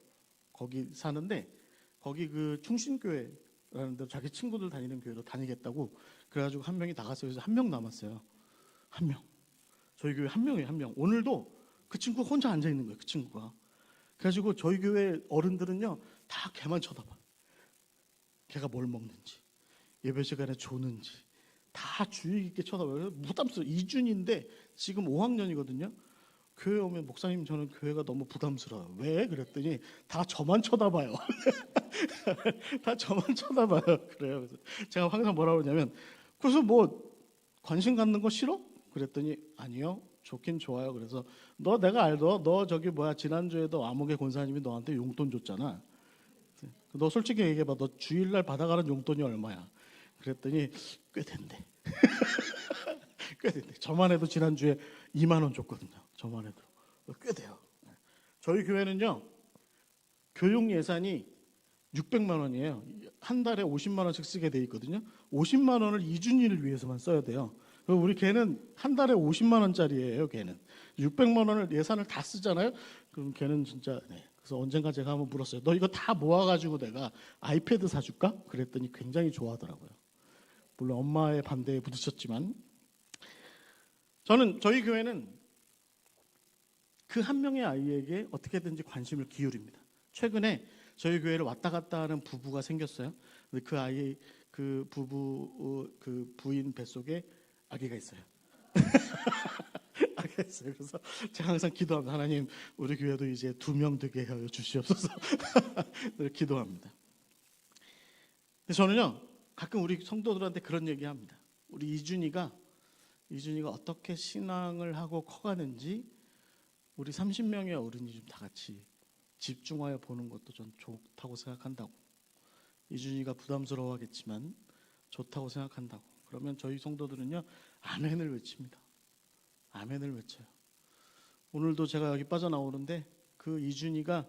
거기 사는데 거기 그 충신교회라는 데 자기 친구들 다니는 교회로 다니겠다고 그래가지고 한 명이 나갔어요. 그래서 한 명 남았어요. 한 명. 저희 교회 한 명이에요. 한 명. 오늘도 그 친구 혼자 앉아 있는 거예요. 그 친구가. 그래가지고 저희 교회 어른들은요 다 걔만 쳐다봐. 걔가 뭘 먹는지, 예배 시간에 조는지 다 주의 깊게 쳐다봐요. 부담스러워. 이준인데 지금 5학년이거든요. 교회 오면 목사님 저는 교회가 너무 부담스러워요. 왜? 그랬더니 다 저만 쳐다봐요. 다 저만 쳐다봐요. 그래요. 그래서 제가 항상 뭐라고 그러냐면 그래서 뭐 관심 갖는 거 싫어? 그랬더니 아니요. 좋긴 좋아요. 그래서 내가 알더 너 저기 뭐야 지난주에도 암흑의 권사님이 너한테 용돈 줬잖아. 너 솔직히 얘기해봐. 너 주일날 받아가는 용돈이 얼마야? 그랬더니 꽤 된대. 꽤 된대. 저만 해도 지난주에 2만 원 줬거든요. 저만 해도 꽤 돼요. 저희 교회는요 교육 예산이 600만 원이에요. 한 달에 50만 원씩 쓰게 돼 있거든요. 50만 원을 이준이를 위해서만 써야 돼요. 우리 걔는 한 달에 50만 원짜리예요. 걔는 600만 원을 예산을 다 쓰잖아요. 그럼 걔는 진짜 그래서 언젠가 제가 한번 물었어요. 너 이거 다 모아가지고 내가 아이패드 사줄까? 그랬더니 굉장히 좋아하더라고요. 물론 엄마의 반대에 부딪혔지만 저희 교회는 그 한 명의 아이에게 어떻게든지 관심을 기울입니다. 최근에 저희 교회를 왔다 갔다 하는 부부가 생겼어요. 근데 그 아이 그 부부 그 부인 뱃속에 아기가 있어요. 아기가 있어요. 그래서 제가 항상 기도합니다. 하나님 우리 교회도 이제 2명 되게 하여 주시옵소서. 기도합니다. 저는요 가끔 우리 성도들한테 그런 얘기합니다. 우리 이준이가 어떻게 신앙을 하고 커가는지 우리 30명의 어른이 좀 다 같이 집중하여 보는 것도 전 좋다고 생각한다고. 이준이가 부담스러워하겠지만 좋다고 생각한다고. 그러면 저희 성도들은요 아멘을 외칩니다. 아멘을 외쳐요. 오늘도 제가 여기 빠져나오는데 그 이준이가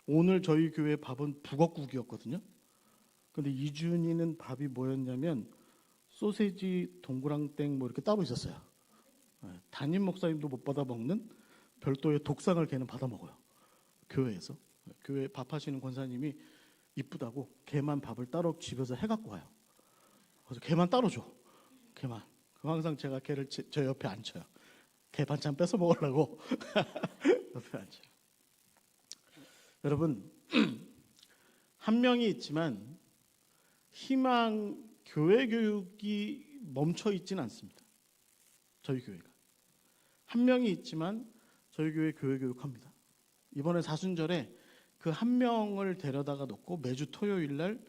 오늘 저희 교회 밥은 북엇국이었거든요. 근데 이준이는 밥이 뭐였냐면 소세지, 동그랑땡 뭐 이렇게 따로 있었어요. 담임 목사님도 못 받아 먹는 별도의 독상을 걔는 받아 먹어요. 교회에서. 교회 밥하시는 권사님이 이쁘다고 걔만 밥을 따로 집에서 해갖고 와요. 그래서 걔만 따로 줘. 걔만. 그럼 항상 제가 걔를 저 옆에 앉혀요. 걔 반찬 뺏어 먹으려고 옆에 앉혀요. 여러분 한 명이 있지만 희망 교회 교육이 멈춰 있지는 않습니다. 저희 교회가 한 명이 있지만 저희 교회 교육합니다. 이번에 사순절에 그 한 명을 데려다가 놓고 매주 토요일 날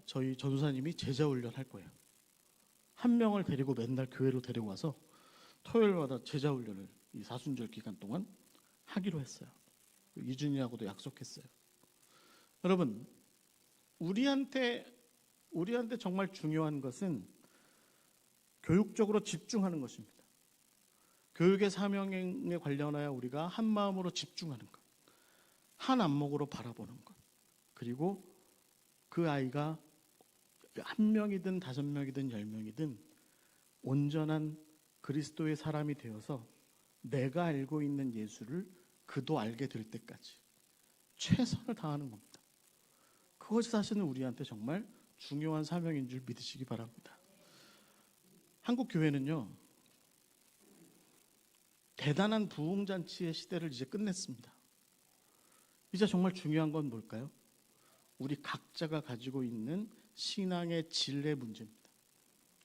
저희 전도사님이 제자 훈련 할 거예요. 한 명을 데리고 맨날 교회로 데리고 와서 토요일마다 제자 훈련을 이 사순절 기간 동안 하기로 했어요. 이준이하고도 약속했어요. 여러분 우리한테 정말 중요한 것은 교육적으로 집중하는 것입니다. 교육의 사명에 관련하여 우리가 한 마음으로 집중하는 것, 한 안목으로 바라보는 것, 그리고 그 아이가 한 명이든 5명이든 10명이든 온전한 그리스도의 사람이 되어서 내가 알고 있는 예수를 그도 알게 될 때까지 최선을 다하는 겁니다. 그것이 사실은 우리한테 정말 중요한 사명인 줄 믿으시기 바랍니다. 한국 교회는요 대단한 부흥잔치의 시대를 이제 끝냈습니다. 이제 정말 중요한 건 뭘까요? 우리 각자가 가지고 있는 신앙의 질의 문제입니다.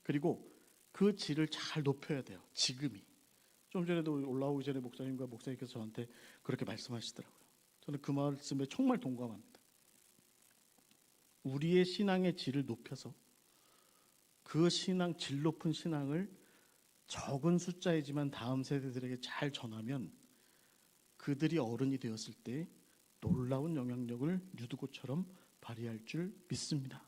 그리고 그 질을 잘 높여야 돼요. 지금이. 좀 전에도 올라오기 전에 목사님께서 저한테 그렇게 말씀하시더라고요. 저는 그 말씀에 정말 동감합니다. 우리의 신앙의 질을 높여서 그 신앙, 질 높은 신앙을 적은 숫자이지만 다음 세대들에게 잘 전하면 그들이 어른이 되었을 때 놀라운 영향력을 유두고처럼 발휘할 줄 믿습니다.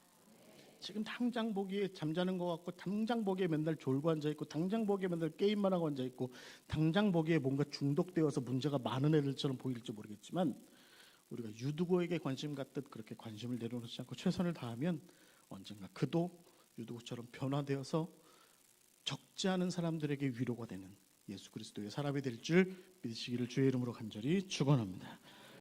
지금 당장 보기에 잠자는 것 같고, 당장 보기에 맨날 졸고 앉아 있고, 당장 보기에 맨날 게임만 하고 앉아 있고, 당장 보기에 뭔가 중독되어서 문제가 많은 애들처럼 보일지 모르겠지만, 우리가 유두고에게 관심 갖듯 그렇게 관심을 내려놓지 않고 최선을 다하면 언젠가 그도 유두고처럼 변화되어서 적지 않은 사람들에게 위로가 되는 예수 그리스도의 사람이 될 줄 믿으시기를 주의 이름으로 간절히 축원합니다.